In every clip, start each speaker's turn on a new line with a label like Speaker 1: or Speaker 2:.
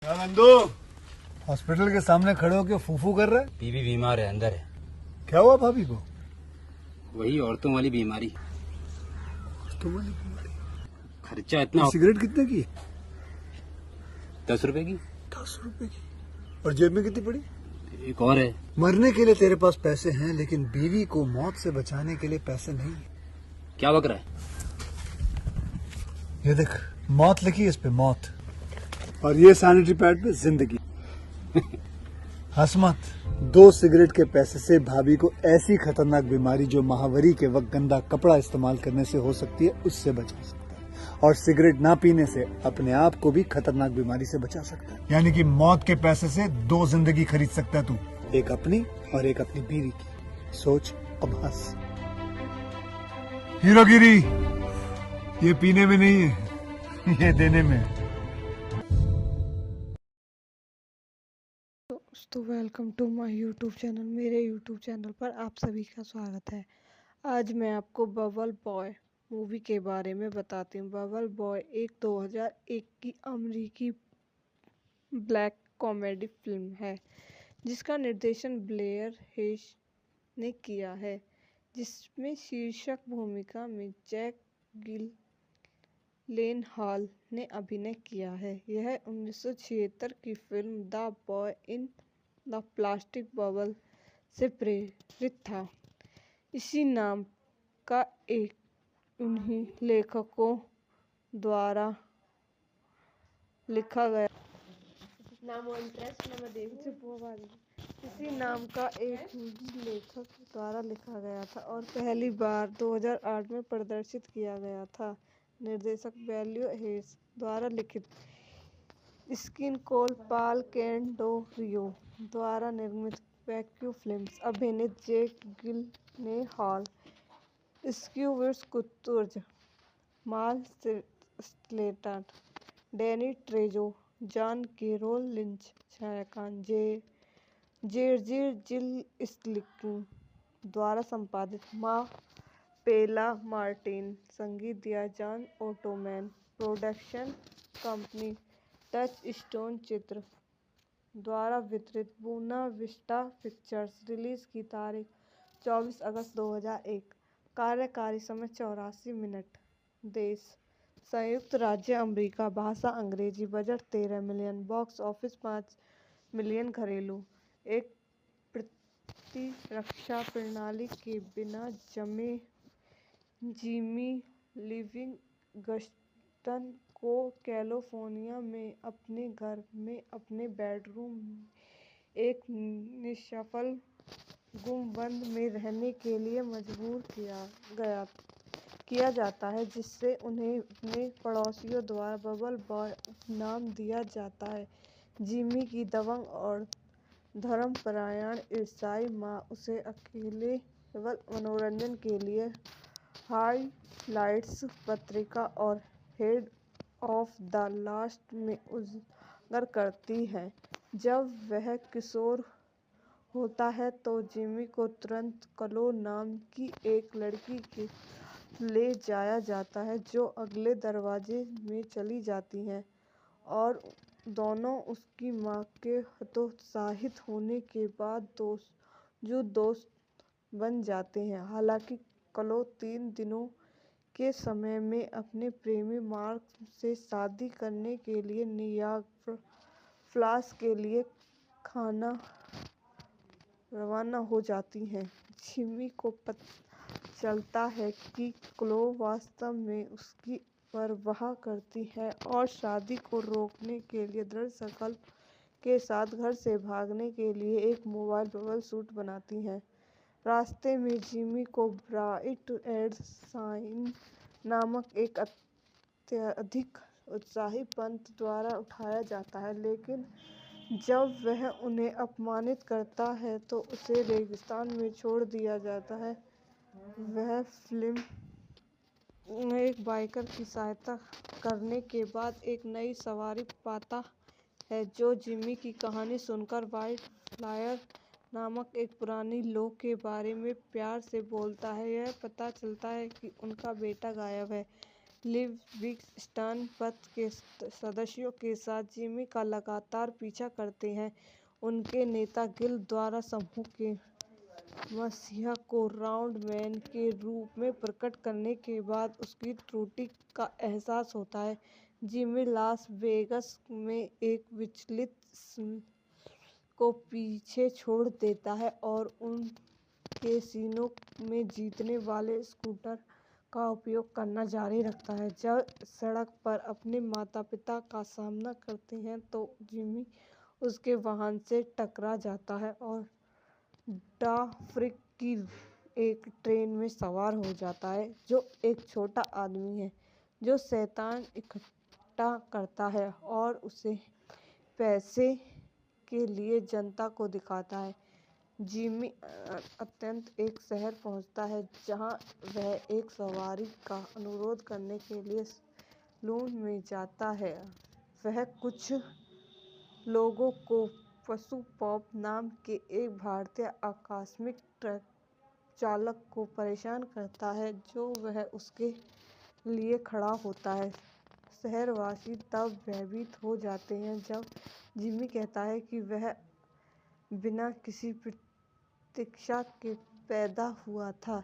Speaker 1: क्या नंदू हॉस्पिटल के सामने खड़े होकर फूफू कर रहा है?
Speaker 2: बीवी बीमार है, अंदर है।
Speaker 1: क्या हुआ भाभी को?
Speaker 2: वही औरतों वाली बीमारी।
Speaker 1: तुम्हारी बीमारी?
Speaker 2: खर्चा इतना।
Speaker 1: सिगरेट कितने की?
Speaker 2: 10 रुपए की।
Speaker 1: 10 रुपए की। और जेब में कितनी पड़ी?
Speaker 2: एक और है।
Speaker 1: मरने के लिए तेरे पास पैसे हैं, लेकिन बीवी को मौत से बचाने के लिए पैसे नहीं है।
Speaker 2: क्या बक रहा है?
Speaker 1: ये देख, मौत लिखी है इस पे, मौत। और ये सैनिटरी पैड पे जिंदगी। हंस मत। 2 सिगरेट के पैसे से भाभी को ऐसी खतरनाक बीमारी जो महावरी के वक्त गंदा कपड़ा इस्तेमाल करने से हो सकती है, उससे बचा सकता है। और सिगरेट ना पीने से अपने आप को भी खतरनाक बीमारी से बचा सकता है। यानी कि मौत के पैसे से 2 जिंदगी खरीद सकता है तू, एक अपनी और एक अपनी बीवी की। सोच, अब हंस। हीरोगिरी ये पीने में नहीं है, ये देने में है।
Speaker 3: दोस्तों, welcome to my YouTube channel. मेरे यूट्यूब चैनल पर आप सभी का स्वागत है। आज मैं आपको बबल बॉय मूवी के बारे में बताती हूँ। बबल बॉय एक 2001 की अमेरिकी ब्लैक कॉमेडी फिल्म है जिसका निर्देशन ब्लेयर हेश ने किया है, जिसमें शीर्षक भूमिका में जैक लेनहॉल ने अभिनय किया है। यह 1976 की film the boy in the plastic bubble से प्रेरित था। इसी नाम का एक उन्हीं लेखकों द्वारा लिखा गया था और पहली बार 2008 में प्रदर्शित किया गया था। निर्देशक ब्लेयर हेश द्वारा लिखित, स्क्रीन कोल पाल कैंडोरियो द्वारा निर्मित वैक्यू फिल्म्स। अभिनेता जैक जिलेनहॉल, स्क्विड्स Kurtz, Marley Shelton, Danny Trejo, John Carroll Lynch, छायांकन जेर्जी जिलस्की द्वारा संपादित। मा पेला मार्टिन, संगीत दिया John Ottman. Production company Touchstone चित्र द्वारा वितरित। बुना विस्टा पिक्चर्स। रिलीज की तारीख 24 अगस्त 2001। कार्यकारी समय 84 मिनट। देश संयुक्त राज्य अमेरिका। भाषा अंग्रेजी। Budget 13 million. Box office 5 million. घरेलू। एक प्रतिरक्षा प्रणाली के बिना जन्मे जिमी लिविंगस्टन को कैलिफोर्निया में अपने घर में अपने बेडरूम में एक निष्फल गुंबद में रहने के लिए मजबूर किया जाता है, जिससे उन्हें अपने पड़ोसियों द्वारा बबल बॉय उपनाम दिया जाता है। जिमी की दबंग और धर्मपरायण ईसाई माँ उसे केवल मनोरंजन के लिए हाइलाइट्स पत्रिका और हेड ऑफ द लास्ट में उजागर करती है। जब वह किशोर होता है तो जिमी को तुरंत क्लो नाम की एक लड़की के ले जाया जाता है, जो अगले दरवाजे में चली जाती है और दोनों उसकी माँ के हतोत्साहित होने के बाद दोस्त बन जाते हैं। हालांकि क्लो 3 दिनों के समय में अपने प्रेमी मार्क से शादी करने के लिए नियाग्रा फॉल्स के लिए रवाना हो जाती है। जिमी को पता चलता है कि क्लो वास्तव में उसकी परवाह करती है और शादी को रोकने के लिए दृढ़ संकल्प के साथ घर से भागने के लिए एक मोबाइल बबल सूट बनाती है। रास्ते में जिमी को ब्राइट एंड शाइन नामक एक अत्यधिक उत्साही पंथ द्वारा उठाया जाता है, लेकिन जब वह उन्हें अपमानित करता है तो उसे रेगिस्तान में छोड़ दिया जाता है। वह फिल्म में एक बाइकर की सहायता करने के बाद एक नई सवारी पाता है, जो जिमी की कहानी सुनकर व्हाइट फ्लायर नामक एक पुरानी लोग के बारे में प्यार से बोलता है। यह पता चलता है कि उनका बेटा गायब है। लिविंगस्टन पथ के सदस्यों के साथ जिमी का लगातार पीछा करते हैं। उनके नेता गिल द्वारा समूह के मसीहा को राउंड मैन के रूप में प्रकट करने के बाद उसकी त्रुटि का एहसास होता है। जिमी लास वेगास में एक विचलित को पीछे छोड़ देता है और उन कैसीनो में जीतने वाले स्कूटर का उपयोग करना जारी रखता है। जब सड़क पर अपने माता पिता का सामना करते हैं तो जिमी उसके वाहन से टकरा जाता है और डाफ्रिक की एक ट्रेन में सवार हो जाता है, जो एक छोटा आदमी है जो शैतान इकट्ठा करता है और उसे पैसे के लिए जनता को दिखाता है। जिमी अत्यंत एक शहर पहुंचता है जहां वह एक सवारी का अनुरोध करने के लिए सैलून में जाता है। वह कुछ लोगों को पशु पॉप नाम के एक भारतीय आकस्मिक ट्रक चालक को परेशान करता है जो वह उसके लिए खड़ा होता है। शहरवासी तब भयभीत हो जाते हैं जब जिमी कहता है कि वह बिना किसी प्रतीक्षा के पैदा हुआ था,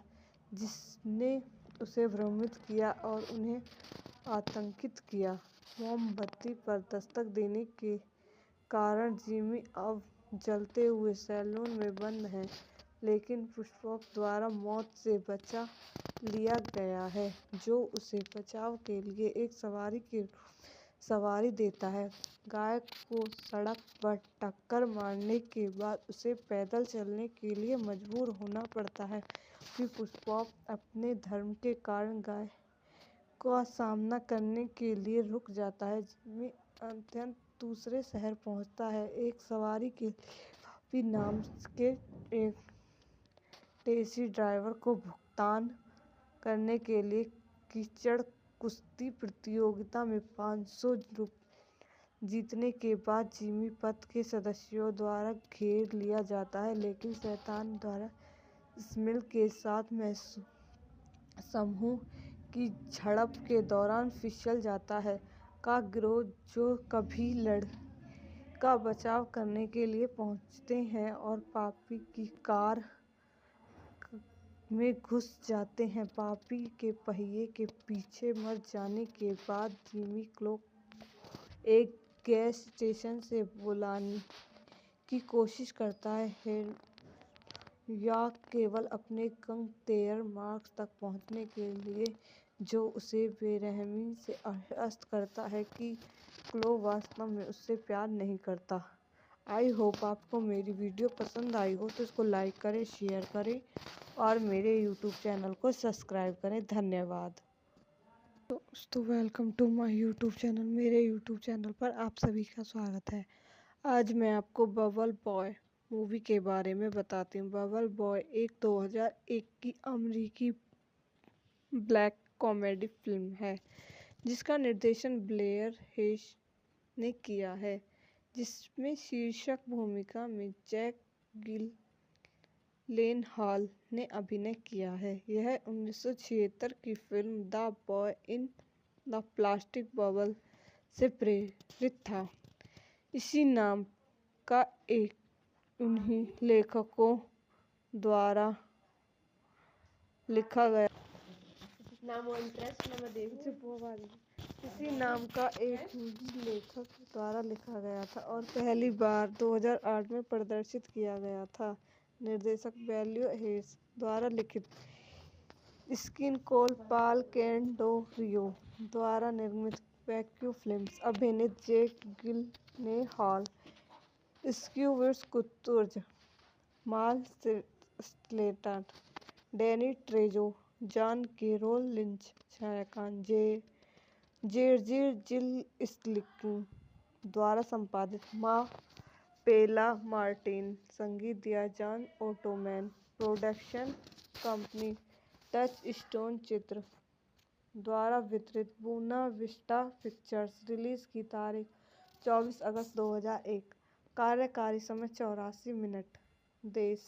Speaker 3: जिसने उसे भ्रमित किया और उन्हें आतंकित किया। मोमबत्ती पर दस्तक देने के कारण जिमी अब जलते हुए सैलून में बंद है, लेकिन पुष्पक द्वारा मौत से बचा लिया गया है, जो उसे बचाव के लिए एक सवारी के सवारी देता है। गायक को सड़क पर टक्कर मारने के बाद उसे पैदल चलने के लिए मजबूर होना पड़ता है, फिर पुष्पक अपने धर्म के कारण गायक का सामना करने के लिए रुक जाता है। जिमी अत्यंत दूसरे शहर पहुंचता है, एक सवारी के बॉबी नाम के एक टैक्सी ड्राइवर को भुगतान करने के लिए कीचड़ कुश्ती प्रतियोगिता में 500 रुपये जीतने के बाद जिमी पथ के सदस्यों द्वारा घेर लिया जाता है, लेकिन शैतान द्वारा स्मिल के साथ समूह की झड़प के दौरान फिसल जाता है। का गिरोह जो कभी का बचाव करने के लिए पहुंचते हैं और पापी की कार में घुस जाते हैं। पापी के पहिए के पीछे मर जाने के बाद जिमी को एक गैस स्टेशन से बुलाने की कोशिश करता है या केवल अपने गंतव्य मार्ग तक पहुंचने के लिए, जो उसे बेरहमी से आश्वस्त करता है कि क्लो वास्तव में उससे प्यार नहीं करता। आई होप आपको मेरी वीडियो पसंद आई हो तो इसको लाइक करें, शेयर करें और मेरे यूट्यूब चैनल को सब्सक्राइब करें। धन्यवाद दोस्तों, welcome to my YouTube channel. मेरे यूट्यूब चैनल पर आप सभी का स्वागत है। आज मैं आपको बबल बॉय मूवी के बारे में बताती हूँ। बबल बॉय एक 2001 की अमेरिकी ब्लैक कॉमेडी फिल्म है जिसका निर्देशन ब्लेयर हेस ने किया है, जिसमें शीर्षक भूमिका में जैक जिलेनहॉल ने अभिनय किया है। यह 1976 की film the boy in the plastic bubble से प्रेरित था। इसी नाम का एक उन्हीं लेखकों द्वारा लिखा गया इसी नाम का एक लेखक द्वारा लिखा गया था और पहली बार 2008 में प्रदर्शित किया गया था। निर्देशक ब्लेयर हेस द्वारा लिखित, स्क्रीन कोल पॉल कैंडेरोरियो द्वारा निर्मित, वैक्यू फिल्म्स, अभिनीत जैक जिलेनहॉल, स्क्विड्स Kurtz, Marley Shelton, Danny Trejo, John Carroll Lynch, छायांकन जेर्जी जिलस्की द्वारा संपादित, मा पेला मार्टिन, संगीत दिया John Ottman, production company Touchstone चित्र द्वारा वितरित, बुना विस्टा पिक्चर्स, रिलीज की तारीख 24 अगस्त 2001, कार्यकारी समय 84 मिनट, देश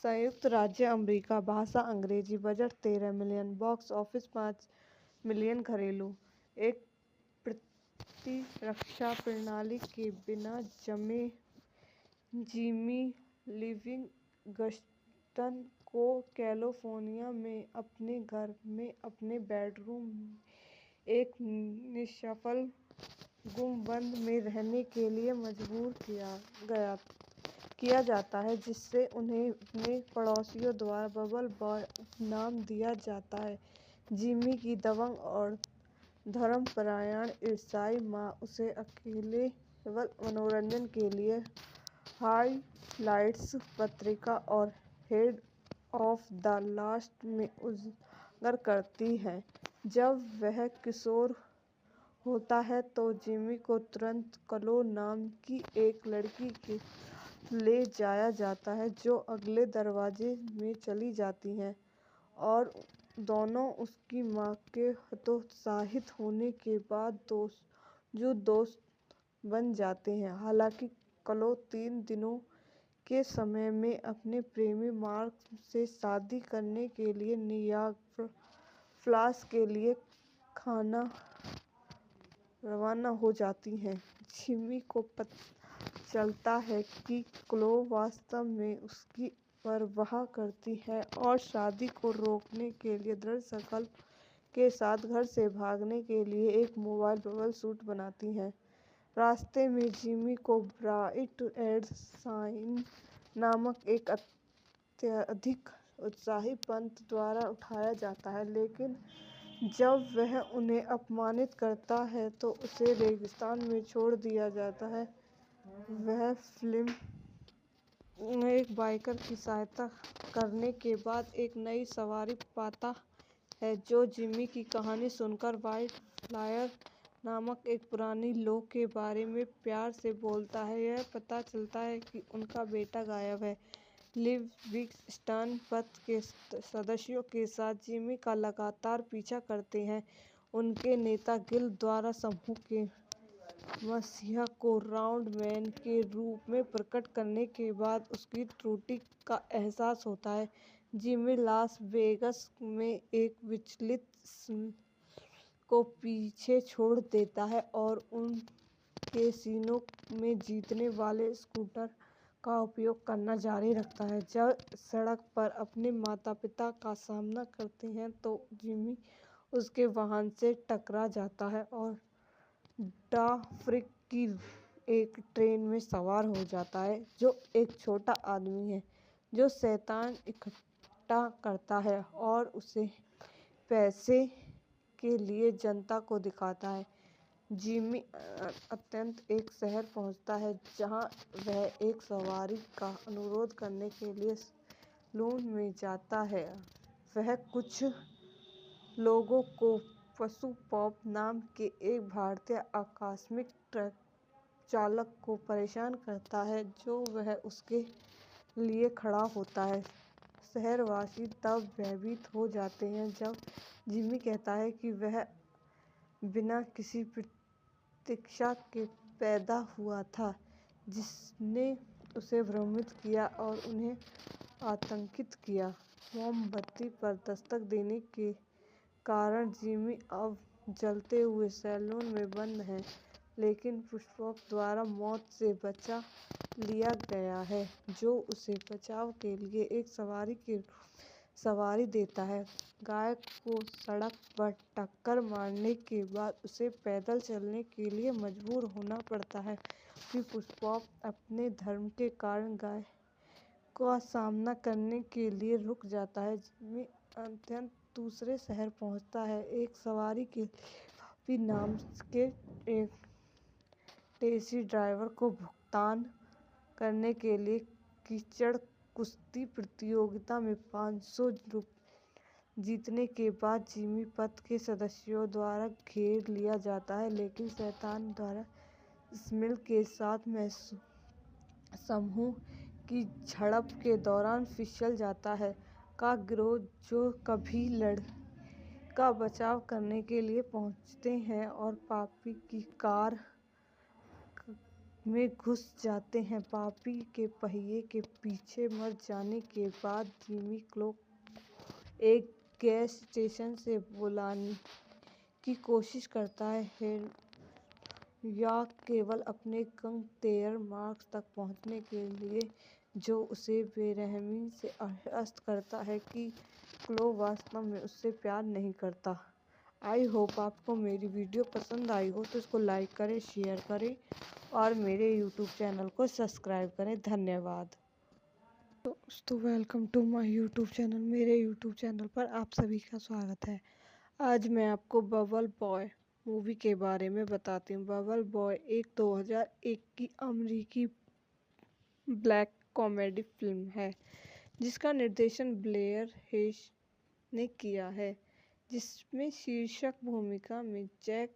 Speaker 3: संयुक्त राज्य अमेरिका, भाषा अंग्रेजी, budget 13 million, box office 5 million घरेलू एक प्रतिरक्षा प्रणाली के बिना जमे जिमी लिविंगस्टन को कैलिफोर्निया में अपने घर में अपने बेडरूम में एक निष्फल गुंबद में रहने के लिए मजबूर किया जाता है, जिससे उन्हें अपने पड़ोसियों द्वारा बबल बॉय उपनाम दिया जाता है। जिमी की दबंग और धर्मपरायण ईसाई माँ उसे केवल मनोरंजन के लिए हाइलाइट्स पत्रिका और हेड ऑफ द लास्ट में उजागर करती है। जब वह किशोर होता है तो जिमी को तुरंत क्लो नाम की एक लड़की के ले जाया जाता है, जो अगले दरवाजे में चली जाती है और दोनों उसकी माँ के हतोत्साहित होने के बाद दोस्त बन जाते हैं। हालांकि क्लो 3 दिनों के समय में अपने प्रेमी मार्क से शादी करने के लिए नियाग्रा फॉल्स के लिए रवाना हो जाती है, जिमी को पता चलता है कि क्लो वास्तव में उसकी परवाह करती है और शादी को रोकने के लिए दृढ़ संकल्प के साथ घर से भागने के लिए एक मोबाइल बबल सूट बनाती है। रास्ते में जिमी को ब्राइट एंड शाइन नामक एक अत्यधिक उत्साही पंथ द्वारा उठाया जाता है, लेकिन जब वह उन्हें अपमानित करता है तो उसे रेगिस्तान में छोड़ दिया जाता है। वह फिल्म में एक बाइकर की सहायता करने के बाद एक नई सवारी पाता है, जो जिमी की कहानी सुनकर व्हाइट फ्लायर नामक एक पुरानी लौ के बारे में प्यार से बोलता है। यह पता चलता है कि उनका बेटा गायब है। लिविंगस्टन पंथ के सदस्यों के साथ जिमी का लगातार पीछा करते हैं। उनके नेता गिल द्वारा समूह के मसीहा को राउंड मैन के रूप में प्रकट करने के बाद उसकी त्रुटि का एहसास होता है। जिमी लास वेगास में एक विचलित स्मिथ को पीछे छोड़ देता है और उन कैसीनो में जीतने वाले स्कूटर का उपयोग करना जारी रखता है। जब सड़क पर अपने माता-पिता का सामना करते हैं तो जिमी उसके वाहन से टकरा जाता है और डाफरिक की एक ट्रेन में सवार हो जाता है, जो एक छोटा आदमी है जो शैतान इकट्ठा करता है और उसे पैसे के लिए जनता को दिखाता है। जिमी अत्यंत एक शहर पहुंचता है जहां वह एक सवारी का अनुरोध करने के लिए सैलून में जाता है। वह कुछ लोगों को पशु पॉप नाम के एक भारतीय आकस्मिक ट्रक चालक को परेशान करता है, जो वह उसके लिए खड़ा होता है। शहरवासी तब भयभीत हो जाते हैं जब जिमी कहता है कि वह बिना किसी प्रतीक्षा के पैदा हुआ था, जिसने उसे भ्रमित किया और उन्हें आतंकित किया। मोमबत्ती पर दस्तक देने के कारण जिमी अब जलते हुए सैलून में बंद है, लेकिन पुष्पक द्वारा मौत से बचा लिया गया है, जो उसे बचाव के लिए एक सवारी के रूप में सवारी देता है। गायक को सड़क पर टक्कर मारने के बाद उसे पैदल चलने के लिए मजबूर होना पड़ता है, क्योंकि पुष्पक अपने धर्म के कारण गायक का सामना करने के लिए रुक जाता है। जिमी अंततः दूसरे शहर पहुंचता है, एक सवारी के लिए बॉबी नाम के एक टैक्सी ड्राइवर को भुगतान करने के लिए कीचड़ कुश्ती प्रतियोगिता में $500 जीतने के बाद जिमी पंथ के सदस्यों द्वारा घेर लिया जाता है, लेकिन शैतान द्वारा स्मिथ के साथ समूह की झड़प के दौरान फिसल जाता है। का गिरोह, जो कभी का बचाव करने के लिए पहुंचते हैं और पापी की कार में घुस जाते हैं। पापी के पहिए के पीछे मर जाने के बाद जिमी क्लो को एक गैस स्टेशन से बुलाने की कोशिश करता है या केवल अपने गंतव्य मार्ग तक पहुंचने के लिए, जो उसे बेरहमी से आश्वस्त करता है कि क्लो वास्तव में उससे प्यार नहीं करता। आई होप आपको मेरी वीडियो पसंद आई हो तो इसको लाइक करें, शेयर करें और मेरे यूट्यूब चैनल को सब्सक्राइब करें। धन्यवाद। दोस्तों, welcome to my YouTube channel. मेरे यूट्यूब चैनल पर आप सभी का स्वागत है। आज मैं आपको बबल बॉय मूवी के बारे में बताती हूँ। बबल बॉय एक 2001 की अमेरिकी ब्लैक कॉमेडी फिल्म है जिसका निर्देशन ब्लेयर हेश ने किया है, जिसमें शीर्षक भूमिका में जैक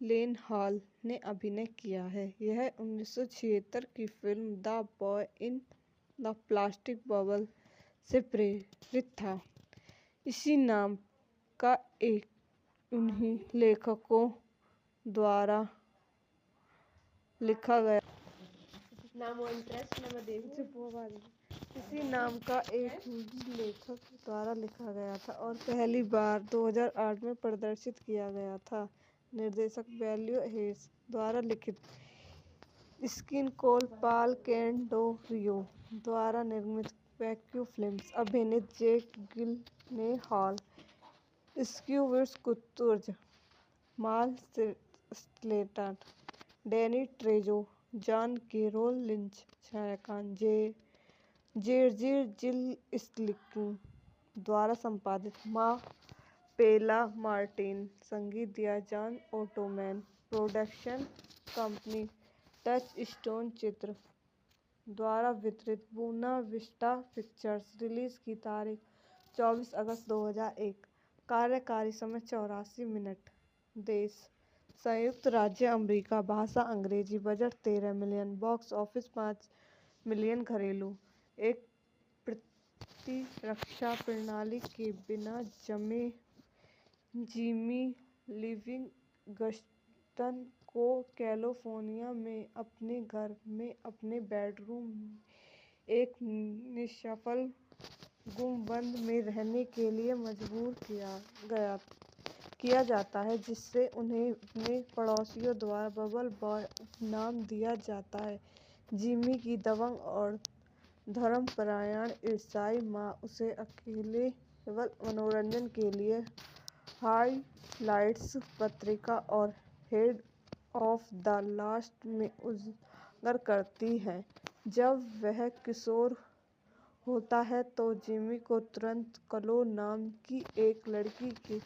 Speaker 3: गिलेनहॉल ने अभिनय किया है। यह 1976 की film the boy in the plastic bubble से प्रेरित था। इसी नाम का एक उन्हीं लेखकों द्वारा लिखा गया था और पहली बार 2008 में प्रदर्शित किया गया था। निर्देशक ब्लेयर हेश द्वारा लिखित, स्क्रीन कोल पॉल कैंडेलारियो द्वारा निर्मित वैक्यू फिल्म्स, अभिनीत जैक गिलेनहॉल, स्क्विड्स Kurtz, Marley Shelton, Danny Trejo, John Carroll Lynch, छायांकन जेर्जी जिलस्की द्वारा संपादित, मा पेला मार्टिन, संगीत दिया John Ottman, production company touchstone चित्र द्वारा वितरित, बुना विस्टा पिक्चर्स। रिलीज की तारीख 24 अगस्त 2001। कार्यकारी समय 84 मिनट। देश संयुक्त राज्य अमेरिका, भाषा अंग्रेजी, budget 13 million, box office 5 million. घरेलू, एक प्रतिरक्षा प्रणाली के बिना जन्मे जिमी लिविंगस्टन को कैलिफोर्निया में अपने घर में अपने बेडरूम में एक निष्फल गुंबद में रहने के लिए मजबूर किया जाता है, जिससे उन्हें अपने पड़ोसियों द्वारा बबल बॉय उपनाम दिया जाता है। जिमी की दबंग और धर्मपरायण ईसाई माँ उसे केवल मनोरंजन के लिए हाइलाइट्स पत्रिका और हेड ऑफ द लास्ट में उजागर करती है। जब वह किशोर होता है तो जिमी को तुरंत क्लो नाम की एक लड़की के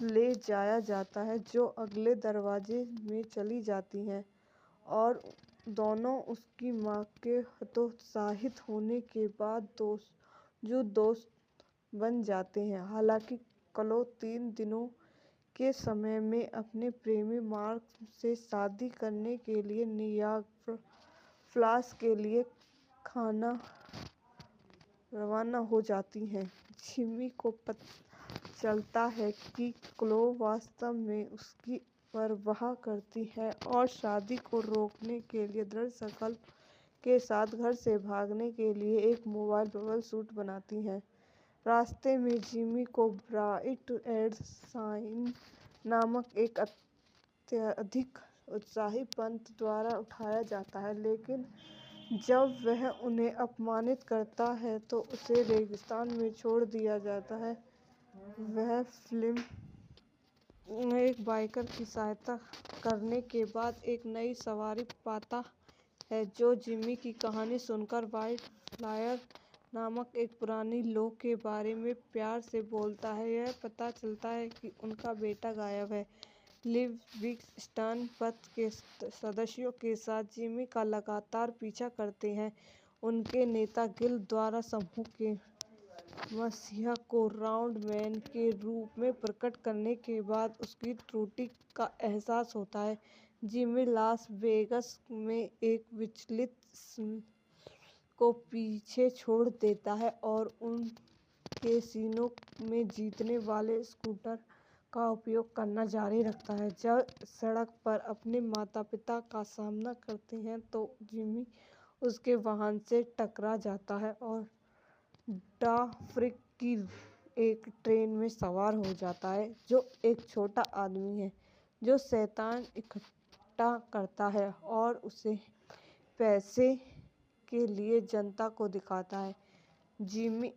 Speaker 3: ले जाया जाता है, जो अगले दरवाजे में चली जाती है और दोनों उसकी माँ के हतोत्साहित होने के बाद दोस्त बन जाते हैं। हालांकि क्लो 3 दिनों के समय में अपने प्रेमी मार्क से शादी करने के लिए नियाग्रा फॉल्स के लिए रवाना हो जाती हैं, जिमी को पता चलता है कि क्लो वास्तव में उसकी परवाह करती है और शादी को रोकने के लिए दृढ़ संकल्प के साथ घर से भागने के लिए एक मोबाइल बबल सूट बनाती है। रास्ते में जिमी को ब्राइट एंड शाइन नामक एक अत्यधिक उत्साही पंथ द्वारा उठाया जाता है, लेकिन जब वह उन्हें अपमानित करता है तो उसे रेगिस्तान में छोड़ दिया जाता है। वह फिल्म में एक बाइकर की सहायता करने के बाद एक नई सवारी पाता है, जो जिमी की कहानी सुनकर व्हाइट फ्लायर नामक एक पुरानी लोग के बारे में प्यार से बोलता है। यह पता चलता है कि उनका बेटा गायब है। लिविंगस्टन पंथ के सदस्यों के साथ जिमी का लगातार पीछा करते हैं। उनके नेता गिल द्वारा समूह के मसीहा को राउंड मैन के रूप में प्रकट करने के बाद उसकी त्रुटि का एहसास होता है। जिमी लास वेगास में एक विचलित को पीछे छोड़ देता है और उन कैसीनो में जीतने वाले स्कूटर का उपयोग करना जारी रखता है। जब सड़क पर अपने माता-पिता का सामना करते हैं तो जिमी उसके वाहन से टकरा जाता है और ट्रैफिक की एक ट्रेन में सवार हो जाता है जो एक छोटा आदमी है जो शैतान इकट्ठा करता है और उसे पैसे के लिए जनता को दिखाता है। जिमी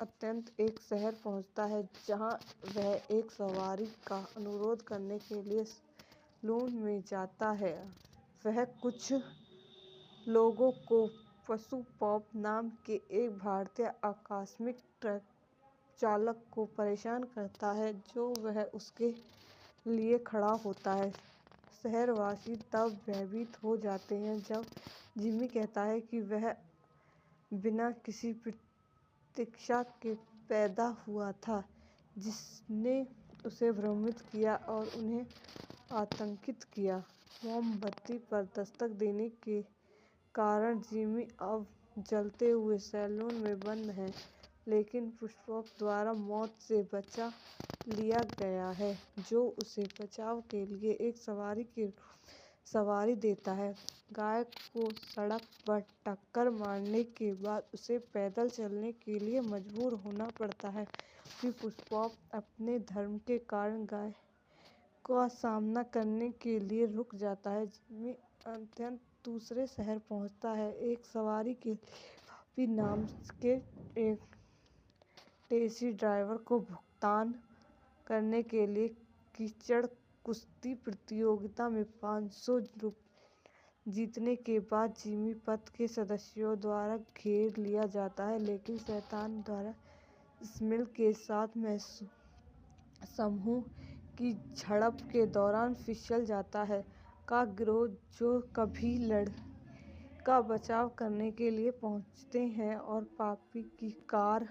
Speaker 3: अत्यंत एक शहर पहुंचता है जहां वह एक सवारी का अनुरोध करने के लिए सैलून में जाता है। वह कुछ लोगों को पशु पॉप नाम के एक भारतीय आकस्मिक ट्रक चालक को परेशान करता है जो वह उसके लिए खड़ा होता है। शहरवासी तब भयभीत हो जाते हैं जब जिमी कहता है कि वह बिना किसी प्रतीक्षा के पैदा हुआ था जिसने उसे भ्रमित किया और उन्हें आतंकित किया। मोमबत्ती पर दस्तक देने के कारण जिमी अब जलते हुए सैलून में बंद है, लेकिन पुष्पक द्वारा मौत से बचा लिया गया है जो उसे बचाव के लिए एक सवारी की सवारी देता है। गायक को सड़क पर टक्कर मारने के बाद उसे पैदल चलने के लिए मजबूर होना पड़ता है कि पुष्पक अपने धर्म के कारण गायक का सामना करने के लिए रुक जाता है। जिमी अत्यंत दूसरे शहर पहुंचता है एक सवारी के पॉपी नाम के एक टैक्सी ड्राइवर को भुगतान करने के लिए कीचड़ कुश्ती प्रतियोगिता में 500 रुपये जीतने के बाद जिमी पथ के सदस्यों द्वारा घेर लिया जाता है, लेकिन शैतान द्वारा स्मिल के साथ समूह की झड़प के दौरान फिसल जाता है। का गिरोह जो कभी लड़का बचाव करने के लिए पहुंचते हैं और पापी की कार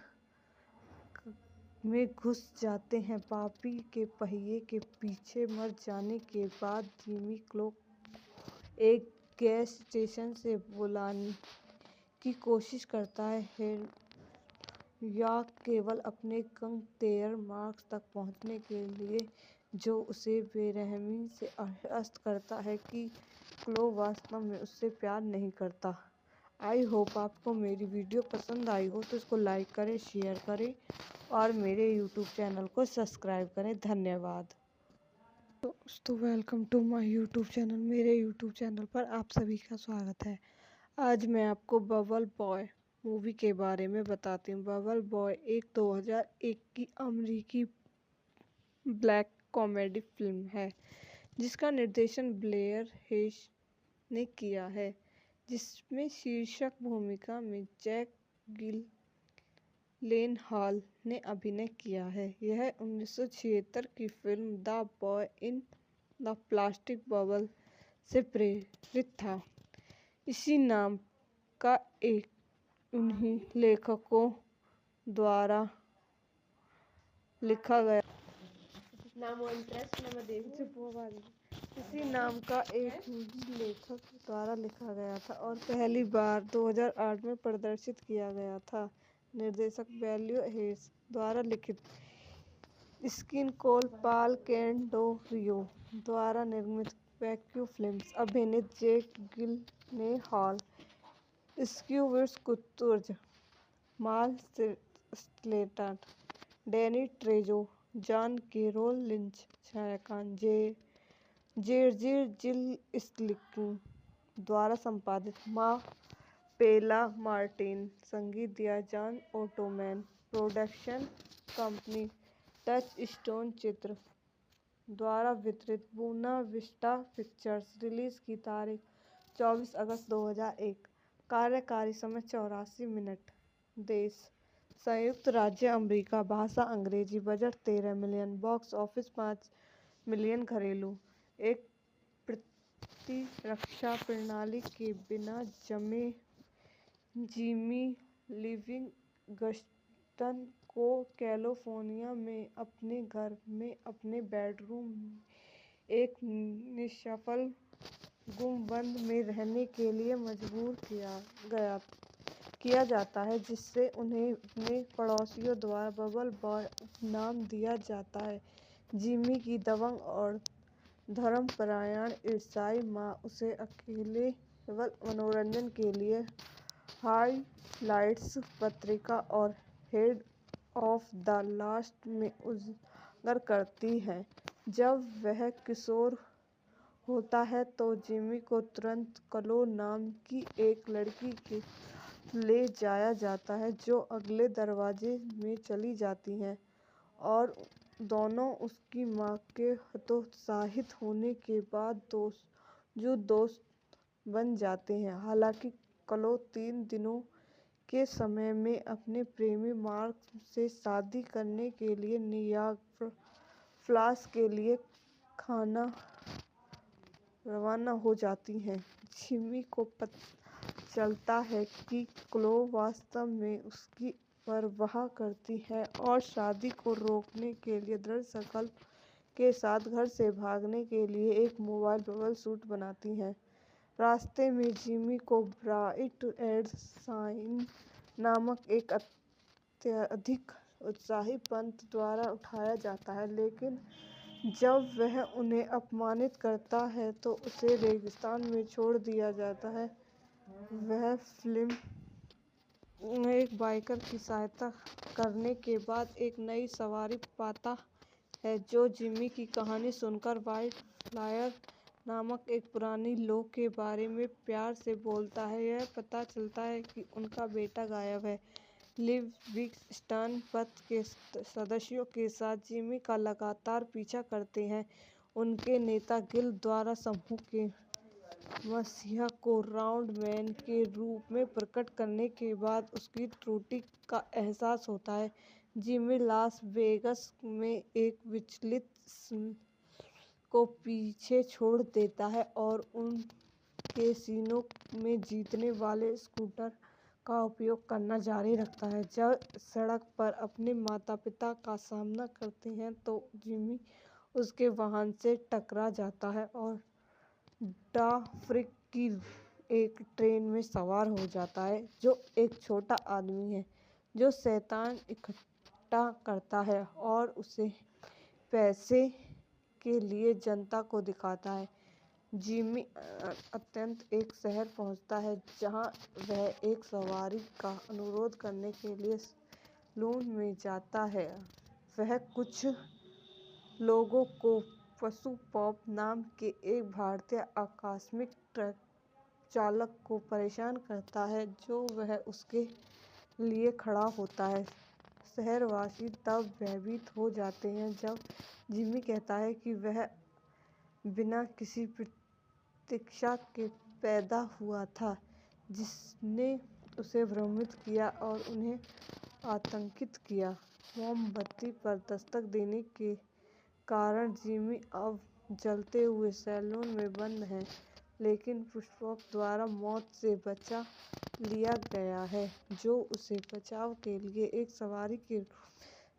Speaker 3: में घुस जाते हैं। पापी के पहिए के पीछे मर जाने के बाद जिमी को एक गैस स्टेशन से बुलाने की कोशिश करता है या केवल अपने गंतव्य मार्ग तक पहुंचने के लिए, जो उसे बेरहमी से आश्वस्त करता है कि क्लो वास्तव में उससे प्यार नहीं करता। आई होप आपको मेरी वीडियो पसंद आई हो तो इसको लाइक करें, शेयर करें और मेरे यूट्यूब चैनल को सब्सक्राइब करें। धन्यवाद। दोस्तों welcome to my YouTube channel. मेरे यूट्यूब चैनल पर आप सभी का स्वागत है। आज मैं आपको बबल बॉय मूवी के बारे में बताती हूँ। बबल बॉय एक 2001 की अमेरिकी ब्लैक कॉमेडी फिल्म है जिसका निर्देशन ब्लेयर हेस ने किया है, जिसमें शीर्षक भूमिका में जैक जिलेनहॉल ने अभिनय किया है। यह 1976 की film the boy in the plastic bubble से प्रेरित था। इसी नाम का एक उन्हीं लेखकों द्वारा लिखा गया इसी नाम का एक हिंदी लेखक द्वारा लिखा गया था और पहली बार 2008 में प्रदर्शित किया गया था। निर्देशक ब्लेयर हेस द्वारा लिखित, स्क्रीन कोल पॉल कैंडेरो द्वारा निर्मित, वैक्यू फिल्म्स, अभिनीत जैक जिलेनहॉल, स्क्विड्स Kurtz, Marley Shelton, Danny Trejo, John Carroll Lynch, छायांकन जेर्जी जिलस्की द्वारा संपादित, मा पेला मार्टिन, संगीत दिया John Ottman, production company touchstone चित्र द्वारा वितरित, बुना विस्टा पिक्चर्स, रिलीज की तारीख 24 अगस्त 2001, कार्यकारी समय 84 मिनट, देश संयुक्त राज्य अमेरिका, भाषा अंग्रेजी, budget 13 million, box office 5 million, घरेलू। एक प्रतिरक्षा प्रणाली के बिना जन्मे जिमी लिविंगस्टन को कैलिफोर्निया में अपने घर में अपने बेडरूम में एक निष्फल गुंबद में रहने के लिए मजबूर किया जाता है, जिससे उन्हें अपने पड़ोसियों द्वारा बबल बॉय उपनाम दिया जाता है। जिमी की दबंग और धर्मपरायण ईसाई माँ उसे केवल मनोरंजन के लिए हाइलाइट्स पत्रिका और हेड ऑफ द लास्ट में उजागर करती है। जब वह किशोर होता है तो जिमी को तुरंत क्लो नाम की एक लड़की के ले जाया जाता है, जो अगले दरवाजे में चली जाती है और दोनों उसकी माँ के हतोत्साहित होने के बाद दोस्त बन जाते हैं। हालांकि क्लो 3 दिनों के समय में अपने प्रेमी मार्क से शादी करने के लिए नियाग्रा फॉल्स के लिए खाना रवाना हो जाती हैं। जिमी को पता चलता है कि क्लो वास्तव में उसकी परवाह करती है और शादी को रोकने के लिए दृढ़ संकल्प के साथ घर से भागने के लिए एक मोबाइल बबल सूट बनाती है। रास्ते में जिमी को ब्राइट एंड शाइन नामक एक अत्यधिक उत्साही पंत द्वारा उठाया जाता है, लेकिन जब वह उन्हें अपमानित करता है तो उसे रेगिस्तान में छोड़ दिया जाता है। वह फिल्म में एक बाइकर की सहायता करने के बाद एक नई सवारी पाता है, जो जिमी की कहानी सुनकर व्हाइट फ्लायर नामक एक पुरानी लोग के बारे में प्यार से बोलता है। यह पता चलता है कि उनका बेटा गायब है। लिविंगस्टन पथ के सदस्यों के साथ जिमी का लगातार पीछा करते हैं। उनके नेता गिल द्वारा समूह के मसीहा को राउंड मैन के रूप में प्रकट करने के बाद उसकी त्रुटि का एहसास होता है। जिमी लास वेगास में एक विचलित को पीछे छोड़ देता है और उन कैसीनो में जीतने वाले स्कूटर का उपयोग करना जारी रखता है। जब सड़क पर अपने माता-पिता का सामना करते हैं तो जिमी उसके वाहन से टकरा जाता है और डाफ्रिक की एक ट्रेन में सवार हो जाता है, जो एक छोटा आदमी है जो शैतान इकट्ठा करता है और उसे पैसे के लिए जनता को दिखाता है। जिमी अत्यंत एक शहर पहुंचता है जहां वह एक सवारी का अनुरोध करने के लिए सैलून में जाता है। वह कुछ लोगों को पशु पॉप नाम के एक भारतीय आकस्मिक ट्रक चालक को परेशान करता है, जो वह उसके लिए खड़ा होता है। शहरवासी तब भयभीत हो जाते हैं जब जिमी कहता है कि वह बिना किसी प्रतीक्षा के पैदा हुआ था, जिसने उसे भ्रमित किया और उन्हें आतंकित किया। मोमबत्ती पर दस्तक देने के कारण जिमी अब जलते हुए सैलून में बंद है, लेकिन पुष्पक द्वारा मौत से बचा लिया गया है, जो उसे बचाव के लिए एक सवारी के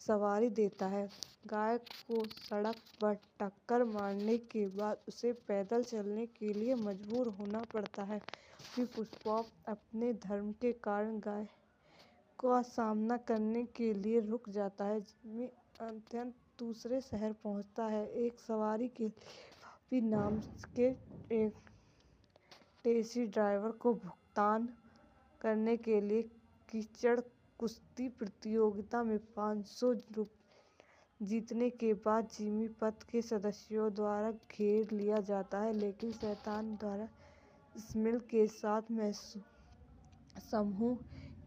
Speaker 3: सवारी देता है। गाय को सड़क पर टक्कर मारने के बाद उसे पैदल चलने के लिए मजबूर होना पड़ता है, क्योंकि पुष्पक अपने धर्म के कारण गाय का सामना करने के लिए रुक जाता है। जिमी अत्यंत दूसरे शहर पहुंचता है, एक सवारी के बॉबी नाम के एक टैक्सी ड्राइवर को भुगतान करने के लिए कीचड़ कुश्ती प्रतियोगिता में 500 रुपये जीतने के बाद जिमी पथ के सदस्यों द्वारा घेर लिया जाता है, लेकिन शैतान द्वारा स्मिल के साथ समूह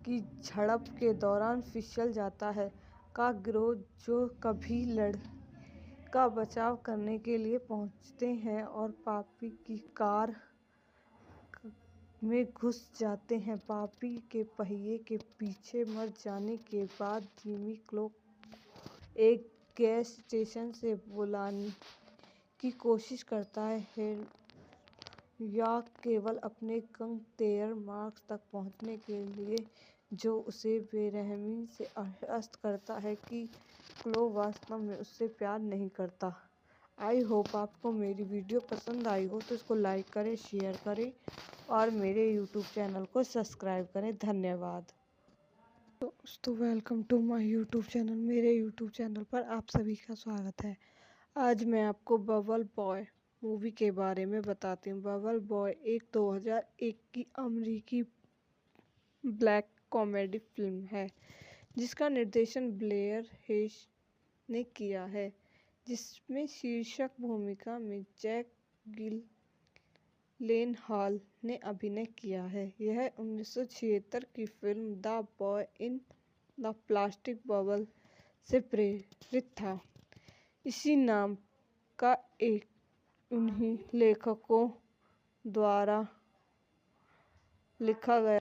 Speaker 3: की झड़प के दौरान फिसल जाता है। का गिरोह, जो कभी का बचाव करने के लिए पहुंचते हैं और पापी की कार में घुस जाते हैं। पापी के पहिए के पीछे मर जाने के बाद जिमी क्लो को एक गैस स्टेशन से बुलाने की कोशिश करता है, या केवल अपने गंतव्य मार्ग तक पहुंचने के लिए, जो उसे बेरहमी से आश्वस्त करता है कि क्लो वास्तव में उससे प्यार नहीं करता। आई होप आपको मेरी वीडियो पसंद आई हो तो इसको लाइक करें, शेयर करें और मेरे यूट्यूब चैनल को सब्सक्राइब करें। धन्यवाद। दोस्तों, welcome to my YouTube channel. मेरे यूट्यूब चैनल पर आप सभी का स्वागत है। आज मैं आपको बबल बॉय मूवी के बारे में बताती हूँ। बबल बॉय एक 2001 की अमेरिकी ब्लैक कॉमेडी फिल्म है, जिसका निर्देशन ब्लेयर हेश ने किया है, जिसमें शीर्षक भूमिका में जैक गिलेनहॉल ने अभिनय किया है। यह 1976 की film the boy in the plastic bubble से प्रेरित था। इसी नाम का एक उन्हीं लेखकों द्वारा लिखा गया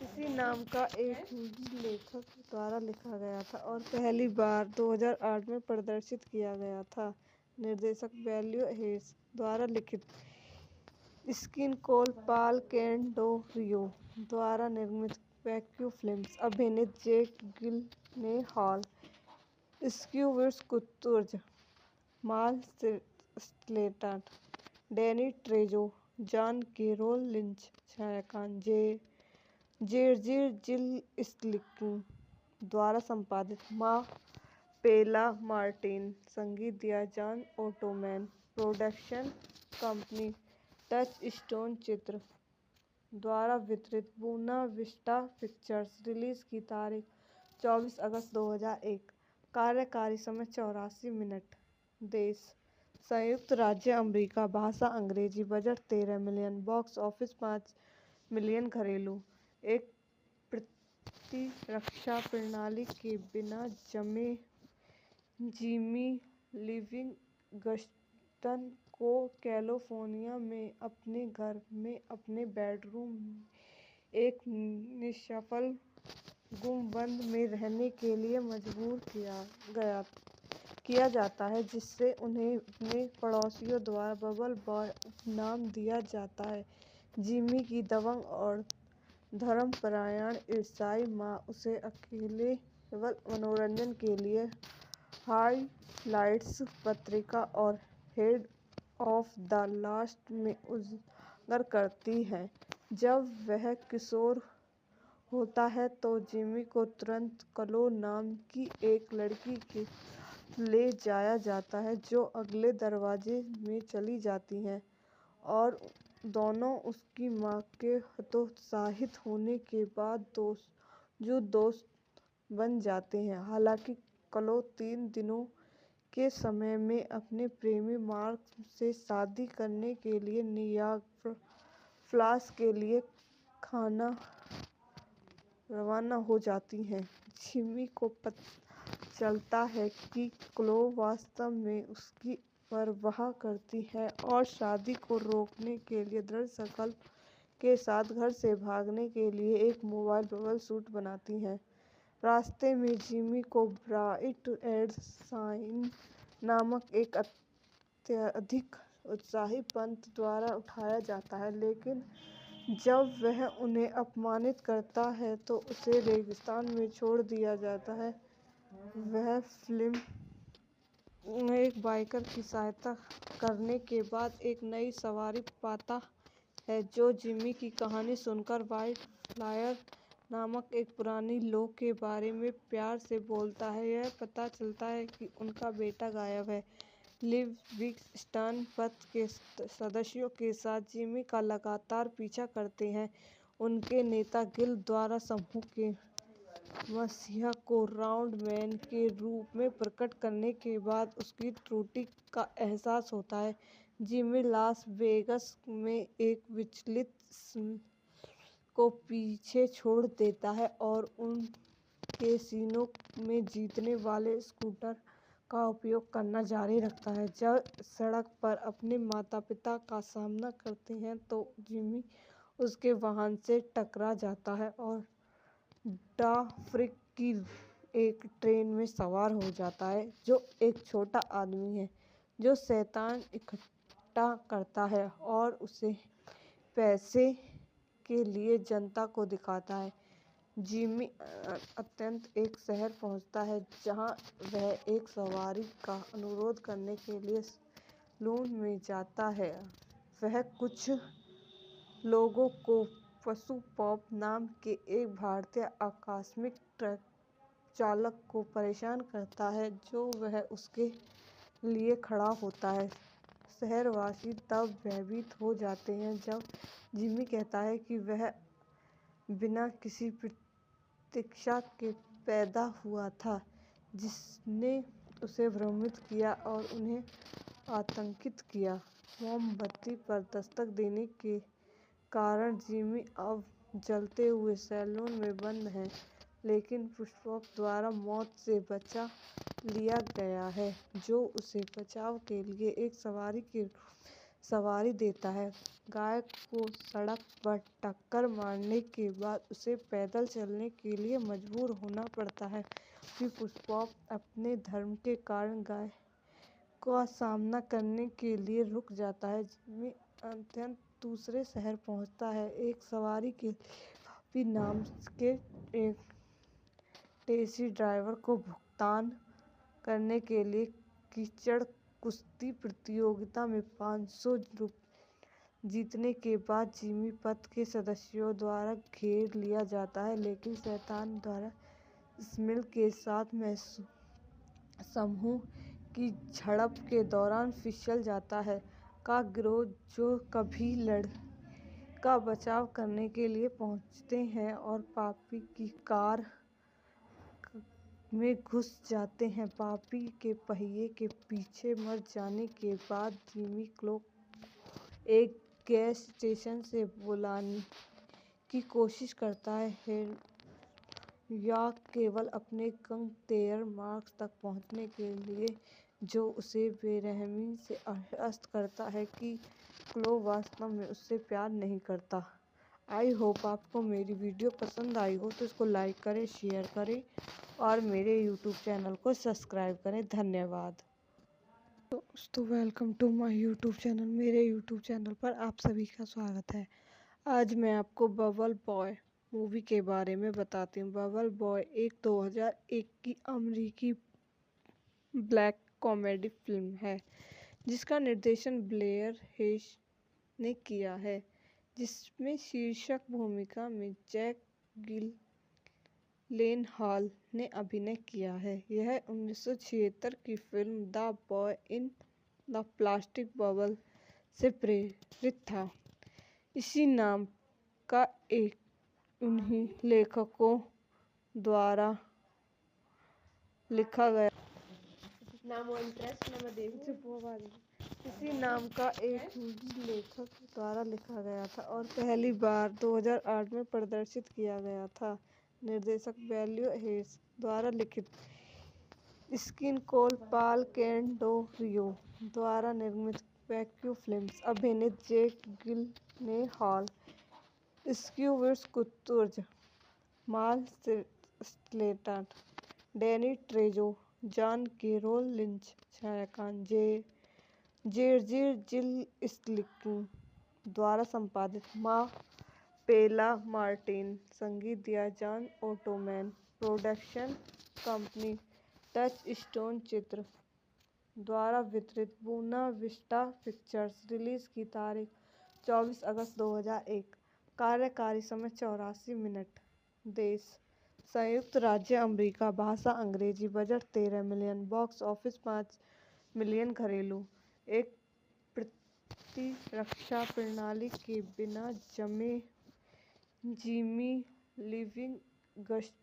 Speaker 3: इसी नाम का एक हिंदी लेखक द्वारा लिखा गया था और पहली बार 2008 में प्रदर्शित किया गया था। निर्देशक ब्लेयर हेश द्वारा लिखित स्क्रीन कोल पॉल कैंडेरोरियो द्वारा निर्मित वैक्यू फिल्म्स। अभिनीत जैक गिलेनहॉल, स्क्विड Kurtz, Marley Shelton, Danny Trejo, John Carroll Lynch, छायांकन जेर्जी जिलस्की द्वारा संपादित, मा पेला मार्टिन, संगीत दिया John Ottman, production company touchstone चित्र द्वारा वितरित, बुना विस्टा पिक्चर्स। रिलीज की तारीख 24 अगस्त 2001। कार्यकारी समय 84 मिनट। देश संयुक्त राज्य अमेरिका, भाषा अंग्रेजी, budget 13 million, box office 5 million. घरेलू एक प्रतिरक्षा प्रणाली के बिना जन्मे जिमी लिविंगस्टन को कैलिफोर्निया में अपने घर में अपने बेडरूम में एक निष्फल गुंबद में रहने के लिए मजबूर किया जाता है, जिससे उन्हें अपने पड़ोसियों द्वारा बबल बॉय उपनाम दिया जाता है। जिमी की दबंग और धर्मपरायण ईसाई माँ उसे केवल मनोरंजन के लिए हाइलाइट्स पत्रिका और हेड ऑफ द लास्ट में उजागर करती है। जब वह किशोर होता है तो जिमी को तुरंत क्लो नाम की एक लड़की के साथ ले जाया जाता है, जो अगले दरवाजे में चली जाती है और दोनों उसकी माँ के हतोत्साहित होने के बाद दोस्त बन जाते हैं। हालांकि क्लो 3 दिनों के समय में अपने प्रेमी मार्क से शादी करने के लिए नियाग्रा फॉल्स के लिए रवाना हो जाती है, जिमी को पता चलता है कि क्लो वास्तव में उसकी परवाह करती है और शादी को रोकने के लिए दृढ़ संकल्प के साथ घर से भागने के लिए एक मोबाइल बबल सूट बनाती है। रास्ते में जिमी को ब्राइट एंड शाइन नामक एक अत्यधिक उत्साही पंत द्वारा उठाया जाता है, लेकिन जब वह उन्हें अपमानित करता है तो उसे रेगिस्तान में छोड़ दिया जाता है। वह फिल्म में एक बाइकर की सहायता करने के बाद एक नई सवारी पाता है, जो जिमी की कहानी सुनकर व्हाइट फ्लायर नामक एक पुरानी लौ के बारे में प्यार से बोलता है। यह पता चलता है कि उनका बेटा गायब है। लिविंगस्टन पंथ के सदस्यों के साथ जिमी का लगातार पीछा करते हैं। उनके नेता गिल द्वारा समूह के मसीहा को राउंड मैन के रूप में प्रकट करने के बाद उसकी त्रुटि का एहसास होता है। जिमी लास वेगास में एक विचलित को पीछे छोड़ देता है और उन कैसीनो में जीतने वाले स्कूटर का उपयोग करना जारी रखता है। जब सड़क पर अपने माता-पिता का सामना करते हैं तो जिमी उसके वाहन से टकरा जाता है और डाफरिक की एक ट्रेन में सवार हो जाता है, जो एक छोटा आदमी है जो शैतान इकट्ठा करता है और उसे पैसे के लिए जनता को दिखाता है। जिमी अंततः एक शहर पहुंचता है जहां वह एक सवारी का अनुरोध करने के लिए सैलून में जाता है। वह कुछ लोगों को पशु पॉप नाम के एक भारतीय आकस्मिक ट्रक चालक को परेशान करता है, जो वह उसके लिए खड़ा होता है। शहरवासी तब भयभीत हो जाते हैं जब जिमी कहता है कि वह बिना किसी प्रतीक्षा के पैदा हुआ था, जिसने उसे भ्रमित किया और उन्हें आतंकित किया। मोमबत्ती पर दस्तक देने के कारण जिमी अब जलते हुए सैलून में बंद है, लेकिन पुष्पक द्वारा मौत से बचा लिया गया है, जो उसे बचाव के लिए एक सवारी देता है। गायक को सड़क पर टक्कर मारने के बाद उसे पैदल चलने के लिए मजबूर होना पड़ता है, क्योंकि पुष्पक अपने धर्म के कारण गायक का सामना करने के लिए रुक जाता है। जिमी अंततः दूसरे शहर पहुंचता है, एक सवारी के पॉपी नाम के एक टैक्सी ड्राइवर को भुगतान करने के लिए। कीचड़ कुश्ती प्रतियोगिता में 500 रुपये जीतने के बाद जिमी पथ के सदस्यों द्वारा घेर लिया जाता है, लेकिन शैतान द्वारा स्मिल के साथ समूह की झड़प के दौरान फिसल जाता है। का गिरोह, जो कभी का बचाव करने के लिए पहुंचते हैं और पॉपी की कार में घुस जाते हैं। पॉपी के पहिए के पीछे मर जाने के बाद जिमी क्लो एक गैस स्टेशन से बुलाने की कोशिश करता है, या केवल अपने गंतव्य मार्ग तक पहुंचने के लिए, जो उसे बेरहमी से आश्वस्त करता है कि क्लो वास्तव में उससे प्यार नहीं करता। आई होप आपको मेरी वीडियो पसंद आई हो तो इसको लाइक करें, शेयर करें और मेरे यूट्यूब चैनल को सब्सक्राइब करें। धन्यवाद दोस्तों, welcome to my YouTube channel. मेरे यूट्यूब चैनल पर आप सभी का स्वागत है। आज मैं आपको बबल बॉय मूवी के बारे में बताती हूँ। बबल बॉय एक 2001 की अमेरिकी ब्लैक कॉमेडी फिल्म है, जिसका निर्देशन ब्लेयर हेस ने किया है, जिसमें शीर्षक भूमिका में जैक जिलेनहॉल ने अभिनय किया है। यह 1976 की film the boy in the plastic bubble से प्रेरित था। इसी नाम का एक उन्हीं लेखकों द्वारा लिखा गया था और पहली बार 2008 में प्रदर्शित किया गया था। निर्देशक ब्लेयर हेस द्वारा लिखित, स्क्रीन कोल पॉल कैंडेरोरियो द्वारा निर्मित वैक्यू फिल्म्स। अभिनेता जैक जिलेनहॉल, स्क्विड Kurtz, Marley Shelton, Danny Trejo, John Carroll Lynch. छायांकन जेर्जी जिलस्की द्वारा संपादित, मा पेला मार्टिन। संगीत दिया John Ottman. Production company touchstone चित्र द्वारा वितरित, बुना विस्टा पिक्चर्स। रिलीज की तारीख 24 अगस्त 2001। कार्यकारी समय 84 मिनट। देश संयुक्त राज्य अमेरिका। भाषा अंग्रेजी। Budget 13 million. Box office 5 million. घरेलू। एक प्रतिरक्षा प्रणाली के बिना जन्मे जिमी लिविंगस्टन